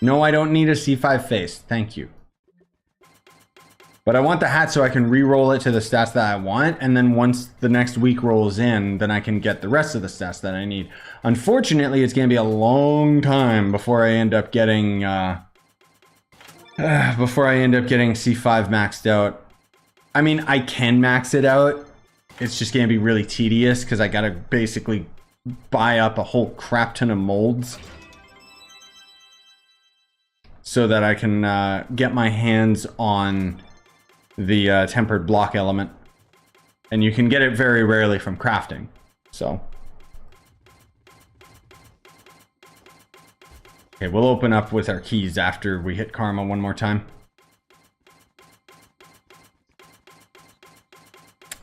No, I don't need a C5 face. Thank you. But I want the hat so I can re-roll it to the stats that I want. And then once the next week rolls in, then I can get the rest of the stats that I need. Unfortunately, it's going to be a long time before I end up getting... C5 maxed out. I mean, I can max it out. It's just going to be really tedious because I got to basically buy up a whole crap ton of molds so that I can get my hands on the tempered block element. And you can get it very rarely from crafting. So. Okay, we'll open up with our keys after we hit Karma one more time.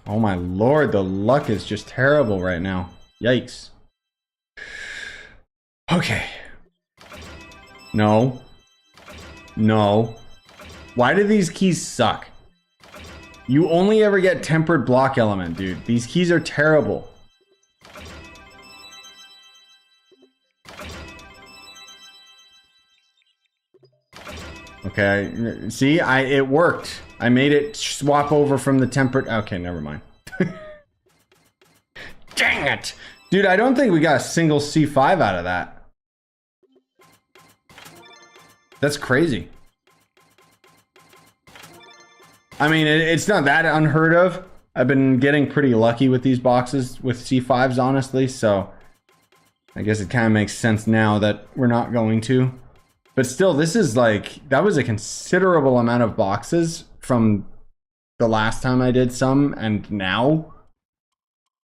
Oh my lord, the luck is just terrible right now. Yikes. Okay. No. No. Why do these keys suck? You only ever get tempered block element, dude. These keys are terrible. Okay, see, it worked. I made it swap over from the tempered... Okay, never mind. Dang it! Dude, I don't think we got a single C5 out of that. That's crazy. I mean, it's not that unheard of. I've been getting pretty lucky with these boxes with C5s, honestly, so... I guess it kind of makes sense now that we're not going to. But still, this is like, that was a considerable amount of boxes from the last time I did some, and now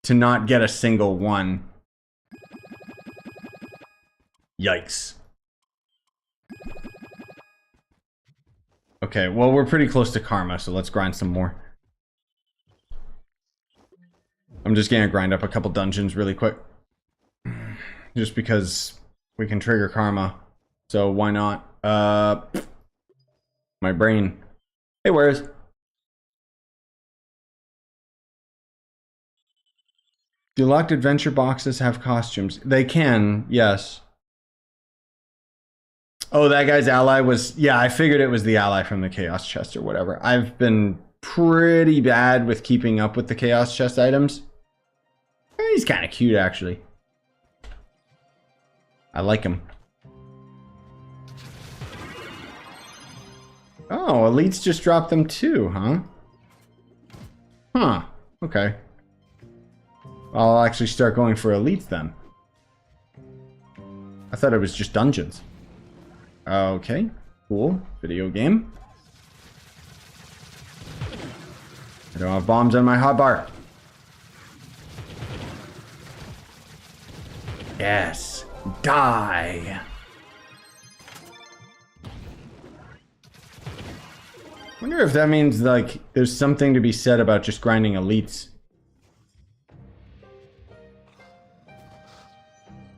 to not get a single one. Yikes. Okay, well, we're pretty close to Karma, so let's grind some more. I'm just gonna grind up a couple dungeons really quick. Just because we can trigger Karma. So why not? My brain. Hey, where's? Do locked adventure boxes have costumes? They can, yes. Oh, that guy's ally was... Yeah, I figured it was the ally from the Chaos Chest or whatever. I've been pretty bad with keeping up with the Chaos Chest items. He's kind of cute, actually. I like him. Oh, elites just dropped them too, huh? Huh. Okay. I'll actually start going for elites then. I thought it was just dungeons. Okay. Cool. Video game. I don't have bombs on my hotbar. Yes. Die. I wonder if that means, like, there's something to be said about just grinding elites.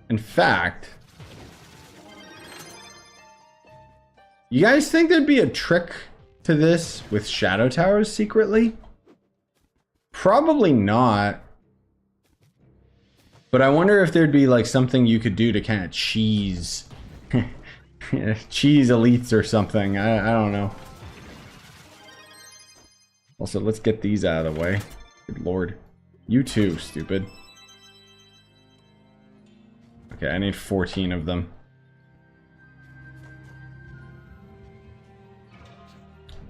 In fact, you guys think there'd be a trick to this with Shadow Towers secretly? Probably not. But I wonder if there'd be, like, something you could do to kind of cheese... cheese elites or something. I don't know. Also, let's get these out of the way. Good lord. You too, stupid. Okay, I need 14 of them.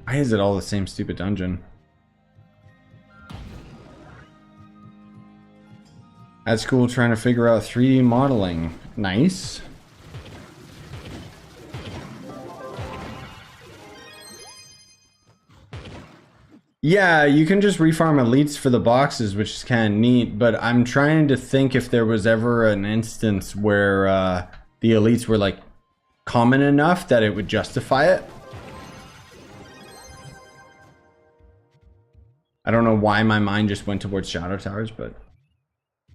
Why is it all the same stupid dungeon? At school trying to figure out 3D modeling. Nice. Yeah, you can just refarm elites for the boxes, which is kind of neat, but I'm trying to think if there was ever an instance where the elites were, like, common enough that it would justify it. I don't know why my mind just went towards Shadow Towers, but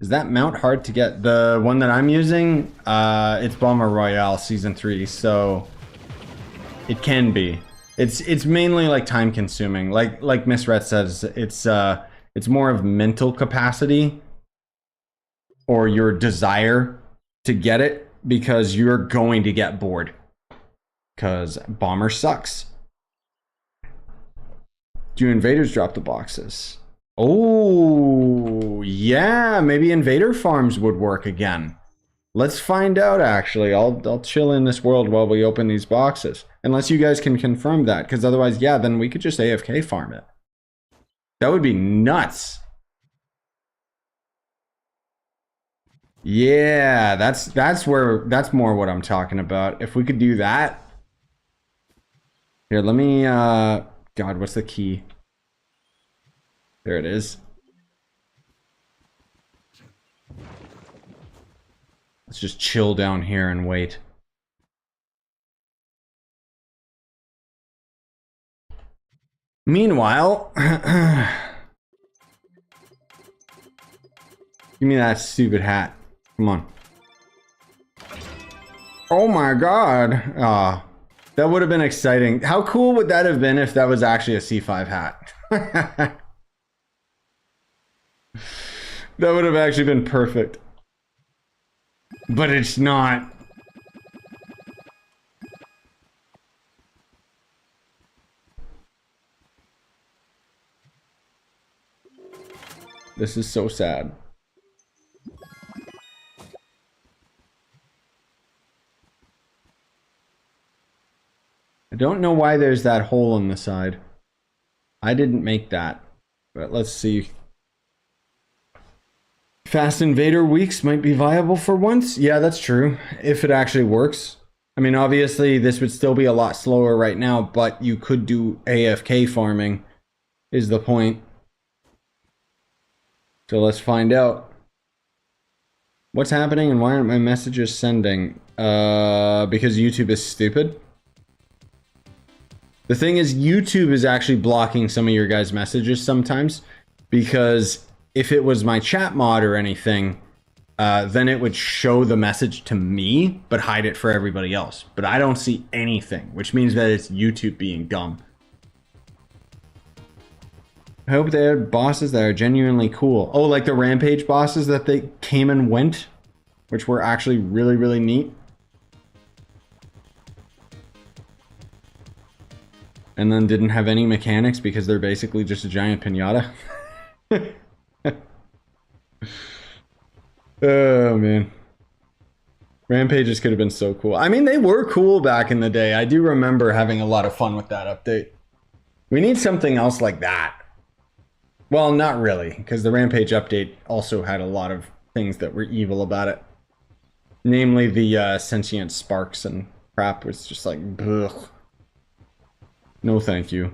Is that mount hard to get? The one that I'm using, it's Bomber Royale Season 3, so it can be. It's mainly like time consuming. Like Miss Ret says, it's more of mental capacity or your desire to get it because you're going to get bored. Because Bomber sucks. Do invaders drop the boxes? Oh, yeah, maybe invader farms would work again. Let's find out, actually. I'll chill in this world while we open these boxes. Unless you guys can confirm that, because otherwise, yeah, then we could just AFK farm it. That would be nuts. Yeah, that's more what I'm talking about. If we could do that. Here, let me, God, what's the key? There it is. Let's just chill down here and wait. Meanwhile, give me that stupid hat. Come on. Oh my God. Ah, that would have been exciting. How cool would that have been if that was actually a C5 hat? That would have actually been perfect. But it's not. This is so sad. I don't know why there's that hole in the side. I didn't make that. But let's see. Fast Invader weeks might be viable for once. Yeah, that's true. If it actually works. I mean, obviously, this would still be a lot slower right now, but you could do AFK farming, is the point. So let's find out. What's happening and why aren't my messages sending? Because YouTube is stupid. The thing is, YouTube is actually blocking some of your guys' messages sometimes, because if it was my chat mod or anything, then it would show the message to me, but hide it for everybody else. But I don't see anything, which means that it's YouTube being dumb. I hope they had bosses that are genuinely cool. Oh, like the Rampage bosses that they came and went, which were actually really, really neat. And then didn't have any mechanics because they're basically just a giant pinata. Oh, man. Rampages could have been so cool. I mean, they were cool back in the day. I do remember having a lot of fun with that update. We need something else like that. Well, not really, because the Rampage update also had a lot of things that were evil about it. Namely, the sentient sparks and crap was just like, ugh. No, thank you.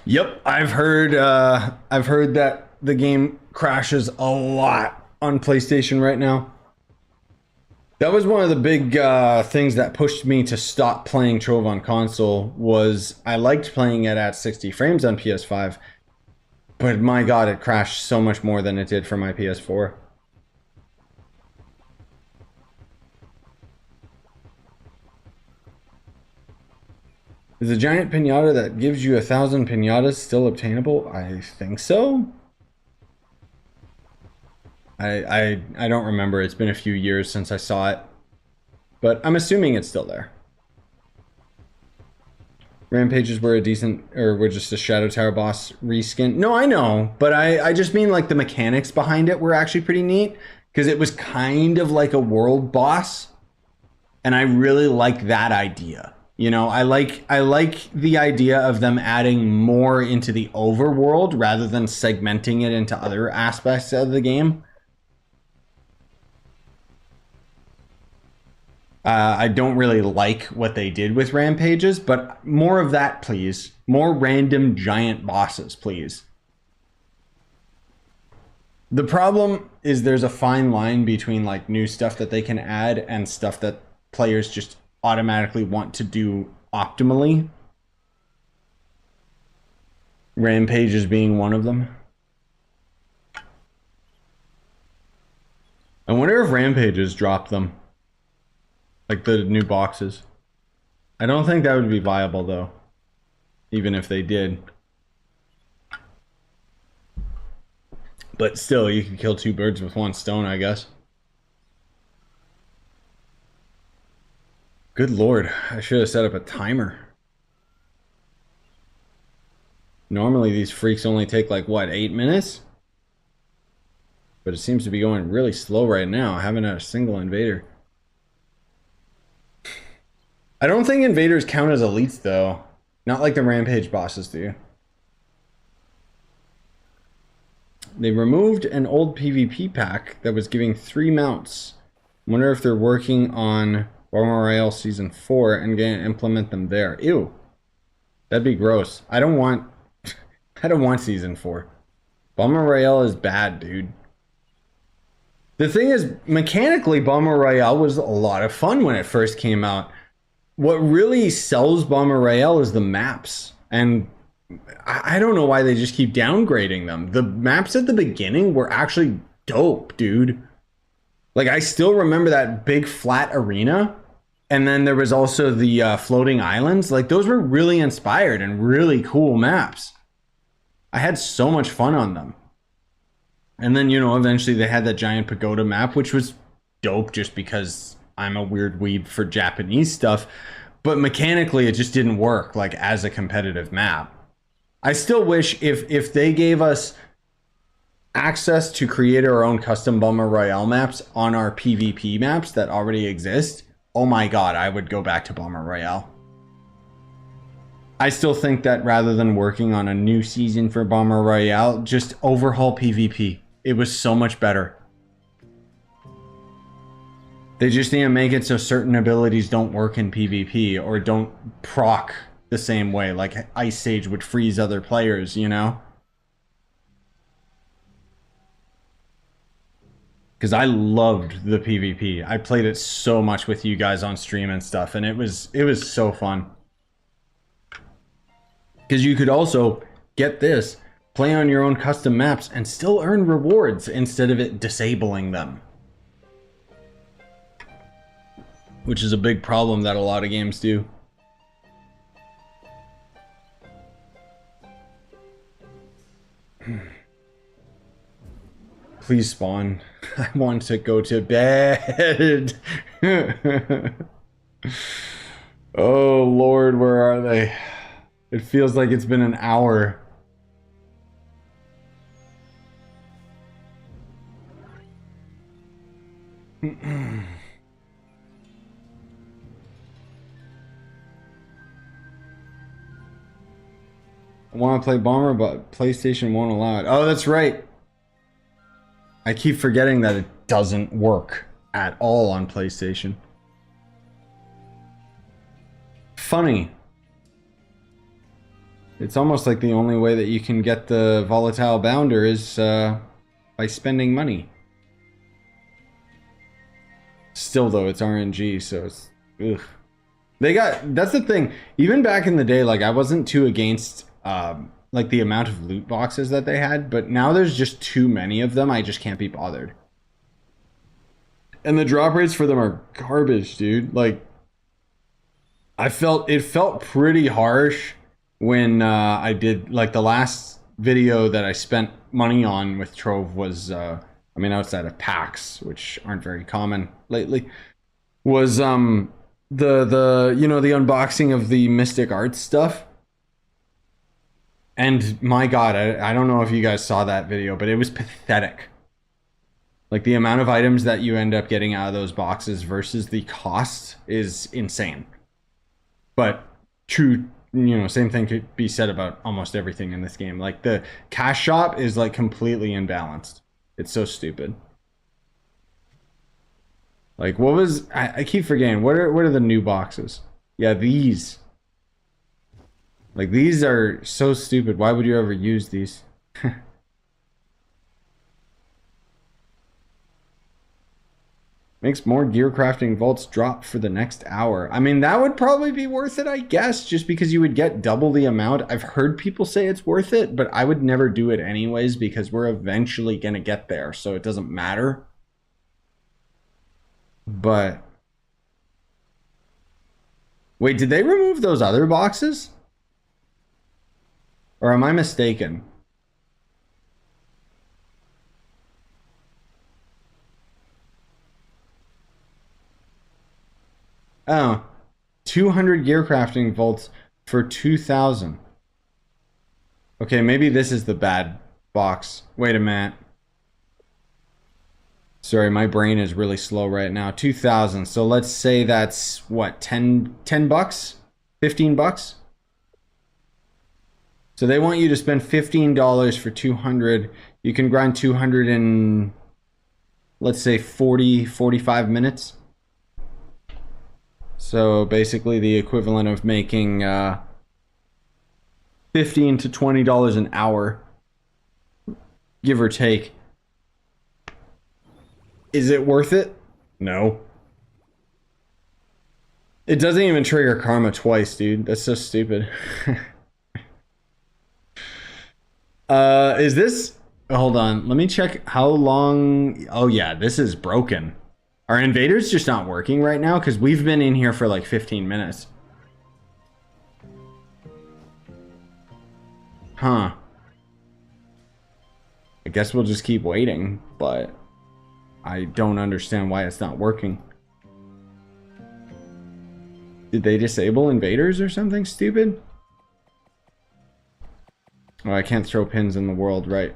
Yep, I've heard that the game crashes a lot on PlayStation right now. That was one of the big things that pushed me to stop playing Trove on console. Was I liked playing it at 60 frames on PS5, but my God, it crashed so much more than it did for my PS4. Is a giant pinata that gives you 1,000 pinatas still obtainable? I think so. I don't remember. It's been a few years since I saw it, but I'm assuming it's still there. Rampages were a decent, or were just a Shadow Tower boss reskin. No, I know, but I just mean like the mechanics behind it were actually pretty neat, because it was kind of like a world boss, and I really like that idea. You know, I like the idea of them adding more into the overworld rather than segmenting it into other aspects of the game. I don't really like what they did with Rampages, but more of that, please. More random giant bosses, please. The problem is there's a fine line between like new stuff that they can add and stuff that players just automatically want to do optimally. Rampages being one of them. I wonder if Rampages drop them. Like the new boxes. I don't think that would be viable though. Even if they did. But still, you can kill two birds with one stone, I guess. Good lord, I should have set up a timer. Normally these freaks only take like, what, 8 minutes? But it seems to be going really slow right now. I haven't had a single invader. I don't think invaders count as elites though. Not like the rampage bosses do. They removed an old PvP pack that was giving 3 mounts. I wonder if they're working on Bomber Royale Season 4 and gonna implement them there. Ew. That'd be gross. I don't want Season 4. Bomber Royale is bad, dude. The thing is, mechanically, Bomber Royale was a lot of fun when it first came out. What really sells Bomber Royale is the maps. And I don't know why they just keep downgrading them. The maps at the beginning were actually dope, dude. Like, I still remember that big flat arena. And then there was also the floating islands. Like, those were really inspired and really cool maps. I had so much fun on them. And then, you know, eventually they had that giant pagoda map, which was dope just because I'm a weird weeb for Japanese stuff. But mechanically, it just didn't work, like, as a competitive map. I still wish if they gave us access to create our own custom Bomber Royale maps on our PvP maps that already exist, oh my god, I would go back to Bomber Royale. I still think that rather than working on a new season for Bomber Royale, just overhaul PvP. It was so much better. They just need to make it so certain abilities don't work in PvP or don't proc the same way, like Ice Sage would freeze other players, you know? Because I loved the PvP. I played it so much with you guys on stream and stuff, and it was so fun. Because you could also, get this, play on your own custom maps and still earn rewards instead of it disabling them. Which is a big problem that a lot of games do. Please spawn. I want to go to bed. Oh Lord, where are they? It feels like it's been an hour. I want to play Bomber, but PlayStation won't allow it. Oh, that's right. I keep forgetting that it doesn't work at all on PlayStation. Funny. It's almost like the only way that you can get the volatile bounder is by spending money. Still though, it's RNG, so it's ugh. That's the thing. Even back in the day, like I wasn't too against like the amount of loot boxes that they had, but now there's just too many of them. I just can't be bothered. And the drop rates for them are garbage, dude. Like it felt pretty harsh when I did, like, the last video that I spent money on with Trove was I mean, outside of packs, which aren't very common lately, was the you know, the unboxing of the Mystic Arts stuff. And my god, I don't know if you guys saw that video, but it was pathetic. Like, the amount of items that you end up getting out of those boxes versus the cost is insane. But true, you know, same thing could be said about almost everything in this game. Like, the cash shop is like completely imbalanced. It's so stupid. Like, what was, I keep forgetting, what are the new boxes? Yeah, these. Like, these are so stupid. Why would you ever use these? Makes more gear crafting vaults drop for the next hour. I mean, that would probably be worth it, I guess, just because you would get double the amount. I've heard people say it's worth it, but I would never do it anyways because we're eventually going to get there, so it doesn't matter. But... wait, did they remove those other boxes? Or am I mistaken? Oh, 200 gear crafting vaults for 2,000. Okay, maybe this is the bad box. Wait a minute. Sorry, my brain is really slow right now. 2,000. So let's say that's what, 10 bucks? 15 bucks? So they want you to spend $15 for 200. You can grind 200 in, let's say 45 minutes. So basically the equivalent of making $15 to $20 an hour, give or take. Is it worth it? No. It doesn't even trigger karma twice, dude. That's so stupid. Is this... hold on. Let me check how long... oh yeah, this is broken. Are invaders just not working right now? Because we've been in here for like 15 minutes. Huh. I guess we'll just keep waiting, but I don't understand why it's not working. Did they disable invaders or something stupid? Oh, I can't throw pins in the world, right?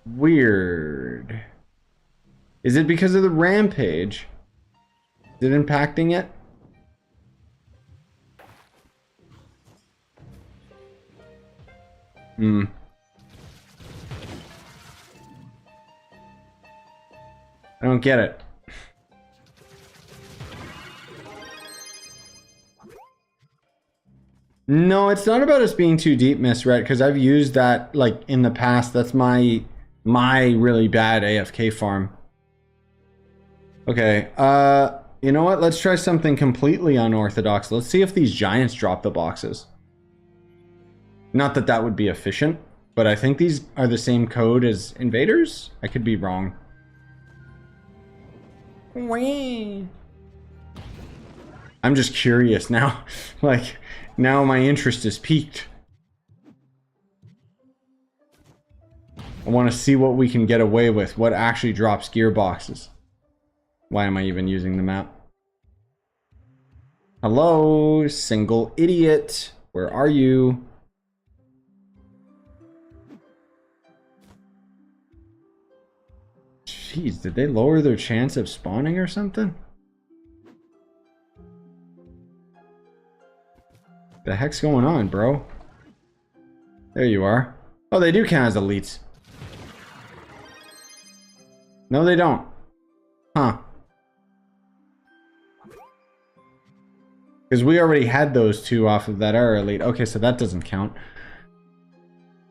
Weird. Is it because of the rampage? Is it impacting it? Hmm. I don't get it. No, it's not about us being too deep, Miss Red, because I've used that like in the past. That's my really bad AFK farm. Okay, you know what? Let's try something completely unorthodox. Let's see if these giants drop the boxes. Not that that would be efficient, but I think these are the same code as invaders. I could be wrong. I'm just curious now. Like, now my interest is piqued. I want to see what we can get away with. What actually drops gearboxes. Why am I even using the map? Hello, single idiot. Where are you? Jeez, did they lower their chance of spawning or something? The heck's going on, bro? There you are. Oh, they do count as elites. No, they don't. Huh. Because we already had those two off of that our elite. Okay, so that doesn't count.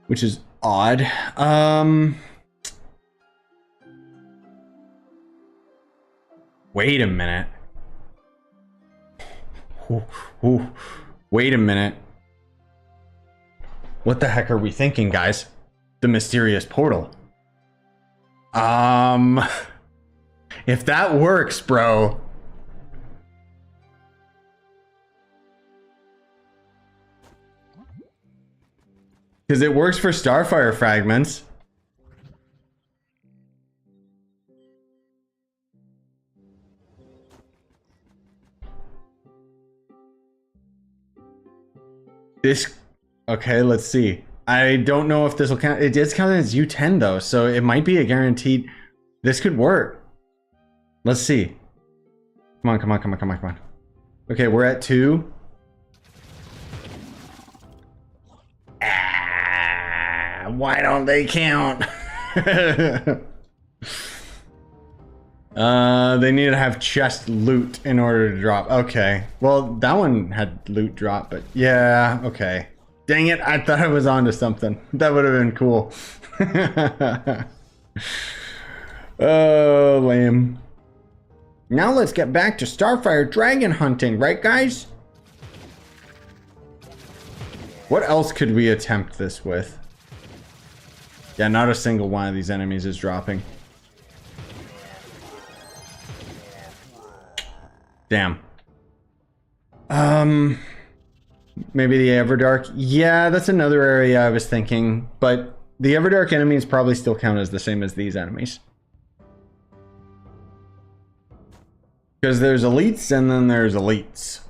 Which is odd. Wait a minute. Wait a minute. What the heck are we thinking, guys? The mysterious portal. If that works, bro. Because it works for Starfire fragments. This, okay, let's see. I don't know if this will count. It does count as U10 though, so it might be a guaranteed. This could work. Let's see. Come on, come on, come on, come on, come on. Okay, we're at 2. Why don't they count? They need to have chest loot in order to drop. Okay. Well, that one had loot drop, but yeah, okay. Dang it, I thought I was onto something. That would have been cool. Oh, lame. Now let's get back to Starfire dragon hunting, right guys? What else could we attempt this with? Yeah, not a single one of these enemies is dropping. Damn. Maybe the Everdark. Yeah, that's another area I was thinking, but the Everdark enemies probably still count as the same as these enemies. Because there's elites and then there's elites.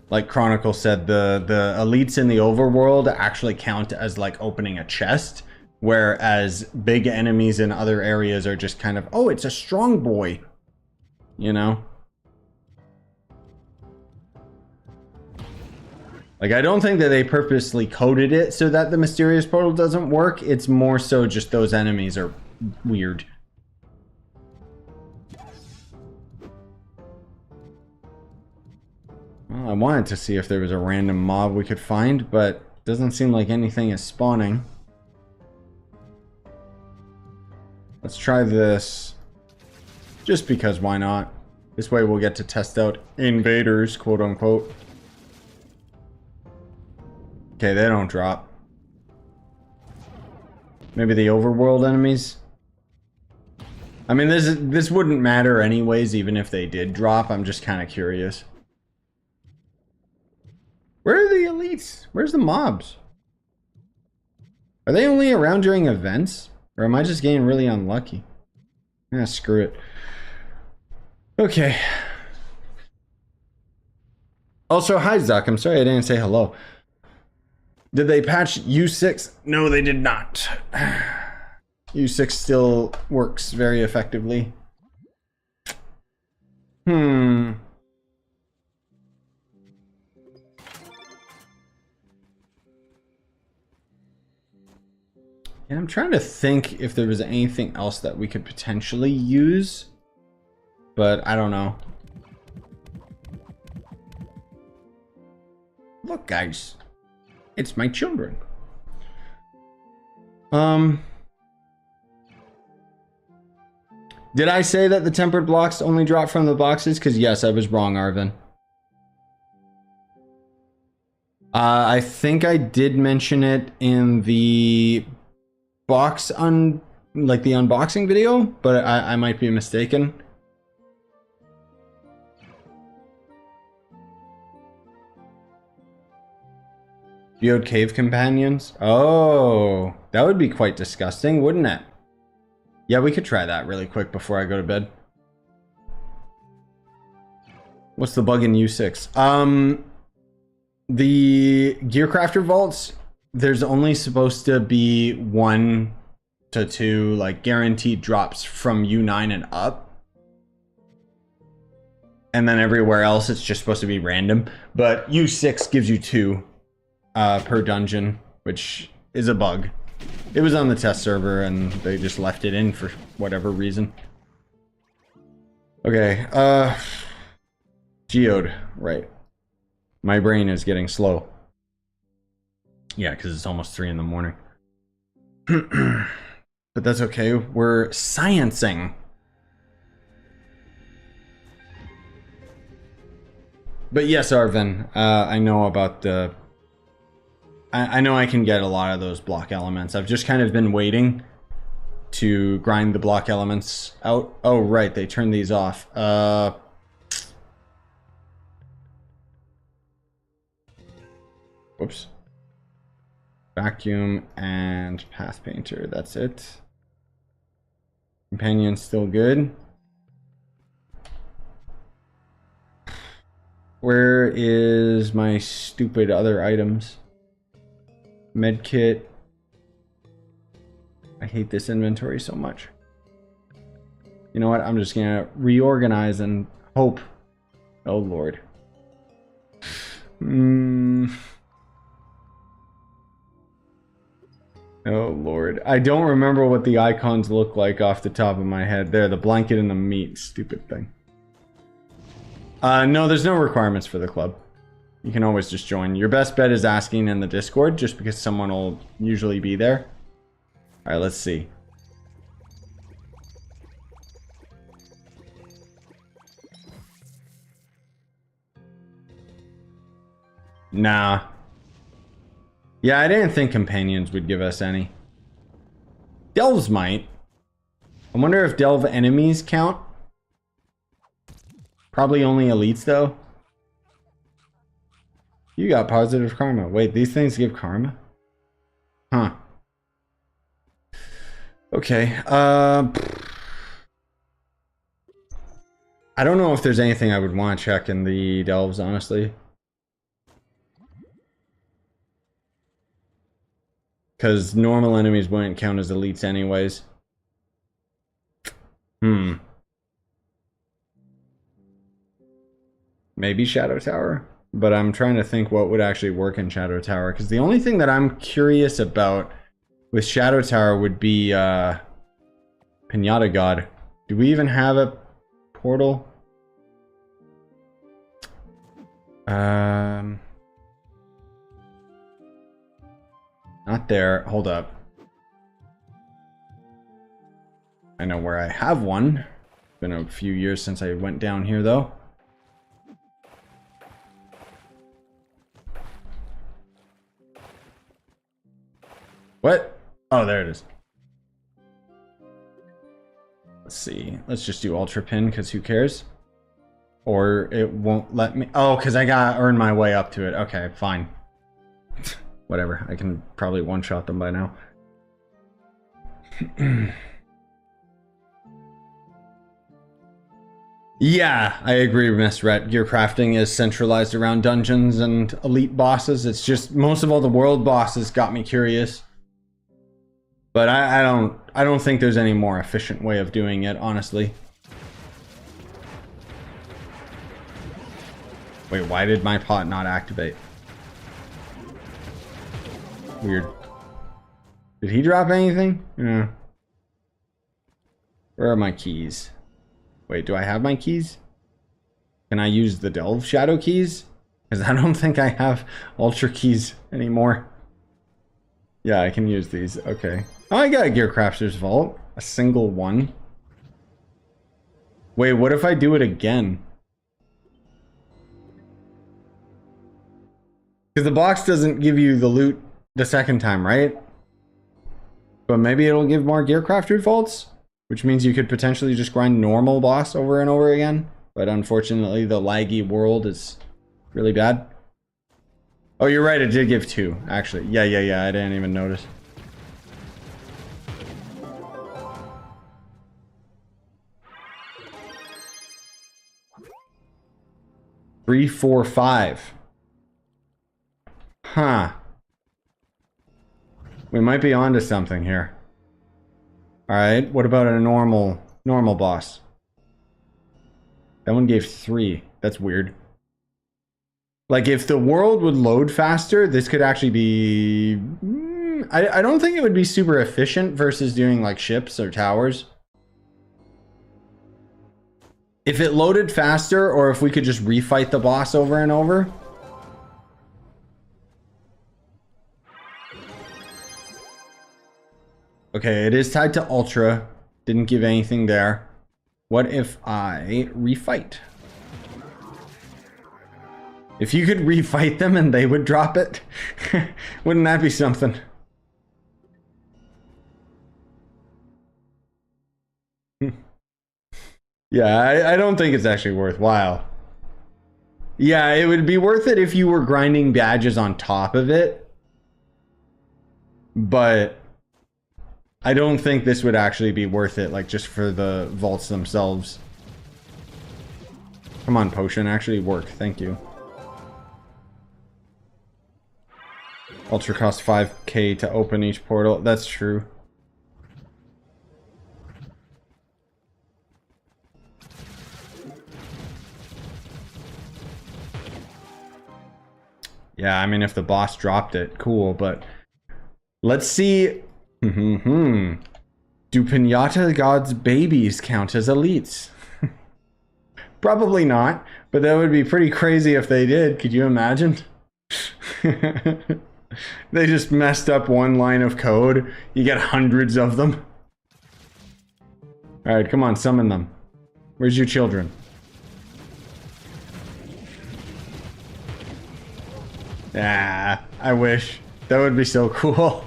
Like Chronicle said, the elites in the overworld actually count as like opening a chest, whereas big enemies in other areas are just kind of, oh, it's a strong boy, you know? Like, I don't think that they purposely coded it so that the mysterious portal doesn't work. It's more so just those enemies are weird. Well, I wanted to see if there was a random mob we could find, but doesn't seem like anything is spawning. Let's try this. Just because, why not? This way we'll get to test out invaders, quote unquote. Okay, they don't drop. Maybe the overworld enemies? I mean, this wouldn't matter anyways, even if they did drop. I'm just kind of curious. Where are the elites? Where's the mobs? Are they only around during events? Or am I just getting really unlucky? Ah, screw it. Okay. Also, hi, Zuck. I'm sorry I didn't say hello. Did they patch U6? No, they did not. U6 still works very effectively. Yeah, I'm trying to think if there was anything else that we could potentially use, but I don't know. Look, guys, it's my children. Did I say that the tempered blocks only drop from the boxes? Because yes, I was wrong, Arvin. I think I did mention it in the box like the unboxing video, but I might be mistaken. Geode cave companions? Oh, that would be quite disgusting, wouldn't it? Yeah, we could try that really quick before I go to bed. What's the bug in U6? The Gearcrafter vaults, there's only supposed to be 1 to 2 like guaranteed drops from U9 and up. And then everywhere else it's just supposed to be random. But U6 gives you 2 per dungeon, which is a bug. It was on the test server and they just left it in for whatever reason. Okay, Geode, right. My brain is getting slow. Yeah, because it's almost 3 in the morning. But that's okay, we're sciencing. But yes, Arvin, I know about the... I know I can get a lot of those block elements. I've just kind of been waiting to grind the block elements out. Oh, right, they turned these off. Whoops. Vacuum and Path Painter, that's it. Companion's still good. Where is my stupid other items? Medkit. I hate this inventory so much. You know what? I'm just gonna reorganize and hope. Oh Lord. Oh Lord. I don't remember what the icons look like off the top of my head. There, the blanket and the meat. Stupid thing. No, there's no requirements for the club. You can always just join. Your best bet is asking in the Discord, just because someone will usually be there. All right, let's see. Nah. Yeah, I didn't think companions would give us any. Delves might. I wonder if delve enemies count. Probably only elites though. You got positive karma. Wait, these things give karma? Huh. Okay. I don't know if there's anything I would want to check in the delves, honestly. Because normal enemies wouldn't count as elites anyways. Maybe Shadow Tower? But I'm trying to think what would actually work in Shadow Tower. Because the only thing that I'm curious about with Shadow Tower would be Pinata God. Do we even have a portal? Not there. Hold up. I know where I have one. It's been a few years since I went down here though. What? Oh, there it is. Let's see. Let's just do Ultra Pin, because who cares? Or it won't let me. Oh, because I gotta earn my way up to it. Okay, fine. Whatever. I can probably one-shot them by now. Yeah, I agree, Miss Rhett. Gear crafting is centralized around dungeons and elite bosses. It's just most of all the world bosses got me curious. But I don't think there's any more efficient way of doing it, honestly. Wait, why did my pot not activate? Weird. Did he drop anything? Yeah. Where are my keys? Wait, do I have my keys? Can I use the Delve Shadow keys? Because I don't think I have Ultra keys anymore. Yeah, I can use these. Okay. Oh, I got a Gearcrafter's Vault. A single one. Wait, what if I do it again? Because the box doesn't give you the loot the second time, right? But maybe it'll give more Gearcrafter Vaults? Which means you could potentially just grind normal boss over and over again. But unfortunately, the laggy world is really bad. Oh, you're right. It did give 2, actually. Yeah. I didn't even notice. Three, 4, 5. Huh. We might be onto something here. Alright, what about a normal boss? That one gave 3. That's weird. Like, if the world would load faster, this could actually be... I don't think it would be super efficient versus doing, like, ships or towers. If it loaded faster, or if we could just refight the boss over and over... Okay, it is tied to Ultra. Didn't give anything there. What if I refight? If you could refight them and they would drop it, wouldn't that be something? Yeah, I don't think it's actually worthwhile. Yeah, it would be worth it if you were grinding badges on top of it. But I don't think this would actually be worth it, like, just for the vaults themselves. Come on, potion, actually work. Thank you. Ultra cost 5k to open each portal. That's true. Yeah, I mean, if the boss dropped it, cool, but let's see. Do Pinata God's babies count as elites? Probably not, but that would be pretty crazy if they did. Could you imagine? They just messed up one line of code. You get hundreds of them. Alright, come on, summon them. Where's your children? Ah, I wish. That would be so cool.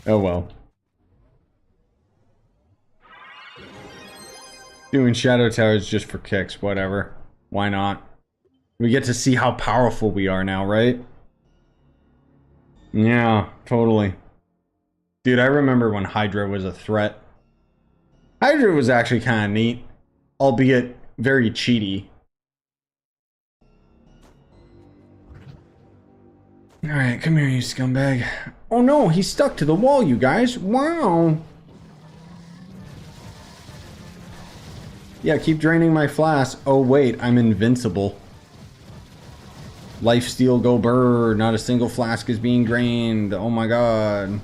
Oh well. Doing Shadow Towers just for kicks, whatever. Why not? We get to see how powerful we are now, right? Yeah, totally. Dude, I remember when Hydra was a threat. Hydra was actually kind of neat, albeit very cheaty. Alright, come here, you scumbag. Oh no, he's stuck to the wall, you guys. Wow. Yeah, keep draining my flask. Oh wait, I'm invincible. Lifesteal go brr. Not a single flask is being drained. Oh my god.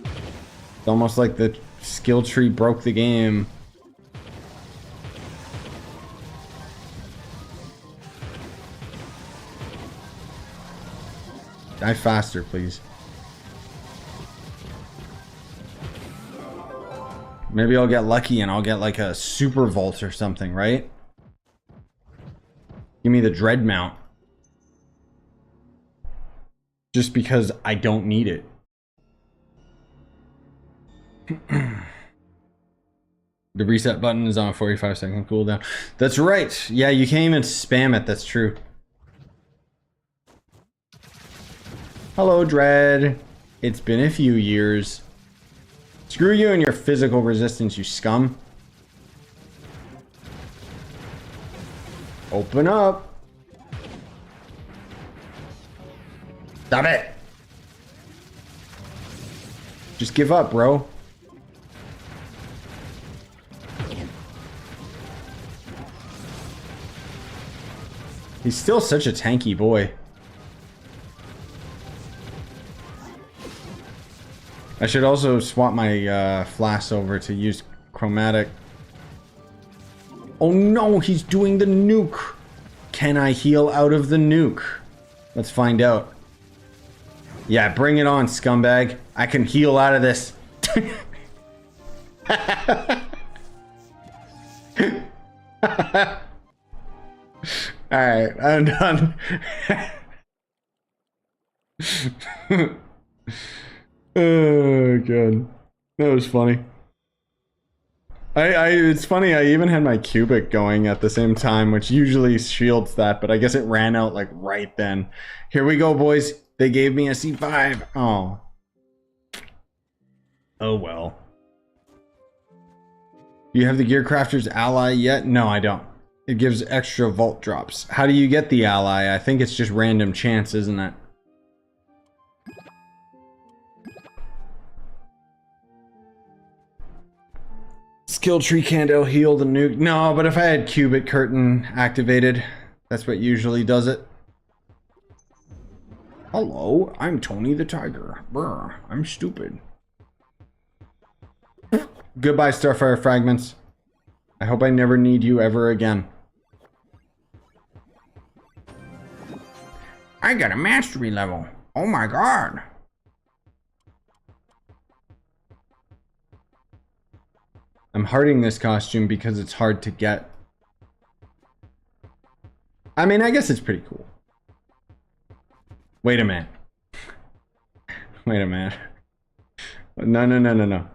It's almost like the skill tree broke the game. Die faster, please. Maybe I'll get lucky and I'll get like a super vault or something, right? Give me the dread mount. Just because I don't need it. The reset button is on a 45-second cooldown. That's right. Yeah, you can't even spam it. That's true. Hello, Dread. It's been a few years. Screw you and your physical resistance, you scum. Open up. Stop it. Just give up, bro. He's still such a tanky boy. I should also swap my flask over to use chromatic. Oh no, he's doing the nuke. Can I heal out of the nuke? Let's find out. Yeah, bring it on, scumbag. I can heal out of this. Alright, I'm done. Oh god, that was funny. It's funny, I even had my cubic going at the same time, which usually shields that, but I guess it ran out like right then. Here we go, boys. They gave me a C5. Oh. Oh well. Do you have the Gear Crafter's ally yet? No, I don't. It gives extra vault drops. How do you get the ally? I think it's just random chance, isn't it? Skill tree can't heal the nuke. No, but if I had Cubic Curtain activated, that's what usually does it. Hello, I'm Tony the Tiger. Brr, I'm stupid. Goodbye, Starfire Fragments. I hope I never need you ever again. I got a mastery level. Oh my god. I'm hearting this costume because it's hard to get. I mean, I guess it's pretty cool. Wait a minute. Wait a minute. No, no, no, no, no.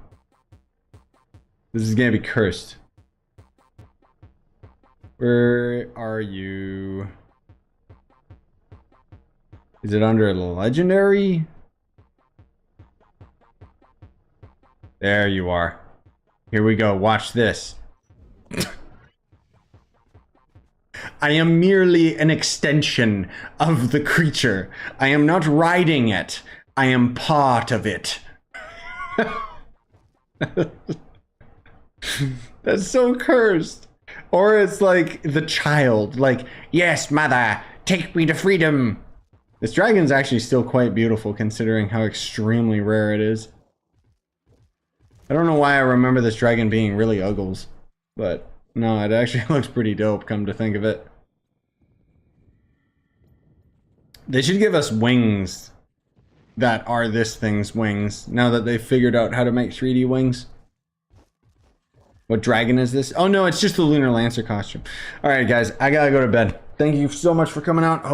This is gonna be cursed. Where are you? Is it under the legendary? There you are. Here we go. Watch this. I am merely an extension of the creature. I am not riding it. I am part of it. That's so cursed. Or it's like the child. Like, yes, mother, take me to freedom. This dragon's actually still quite beautiful considering how extremely rare it is. I don't know why I remember this dragon being really uggles, but no, it actually looks pretty dope, come to think of it. They should give us wings that are this thing's wings, now that they've figured out how to make 3D wings. What dragon is this? Oh no, it's just the Lunar Lancer costume. Alright guys, I gotta go to bed. Thank you so much for coming out. Hope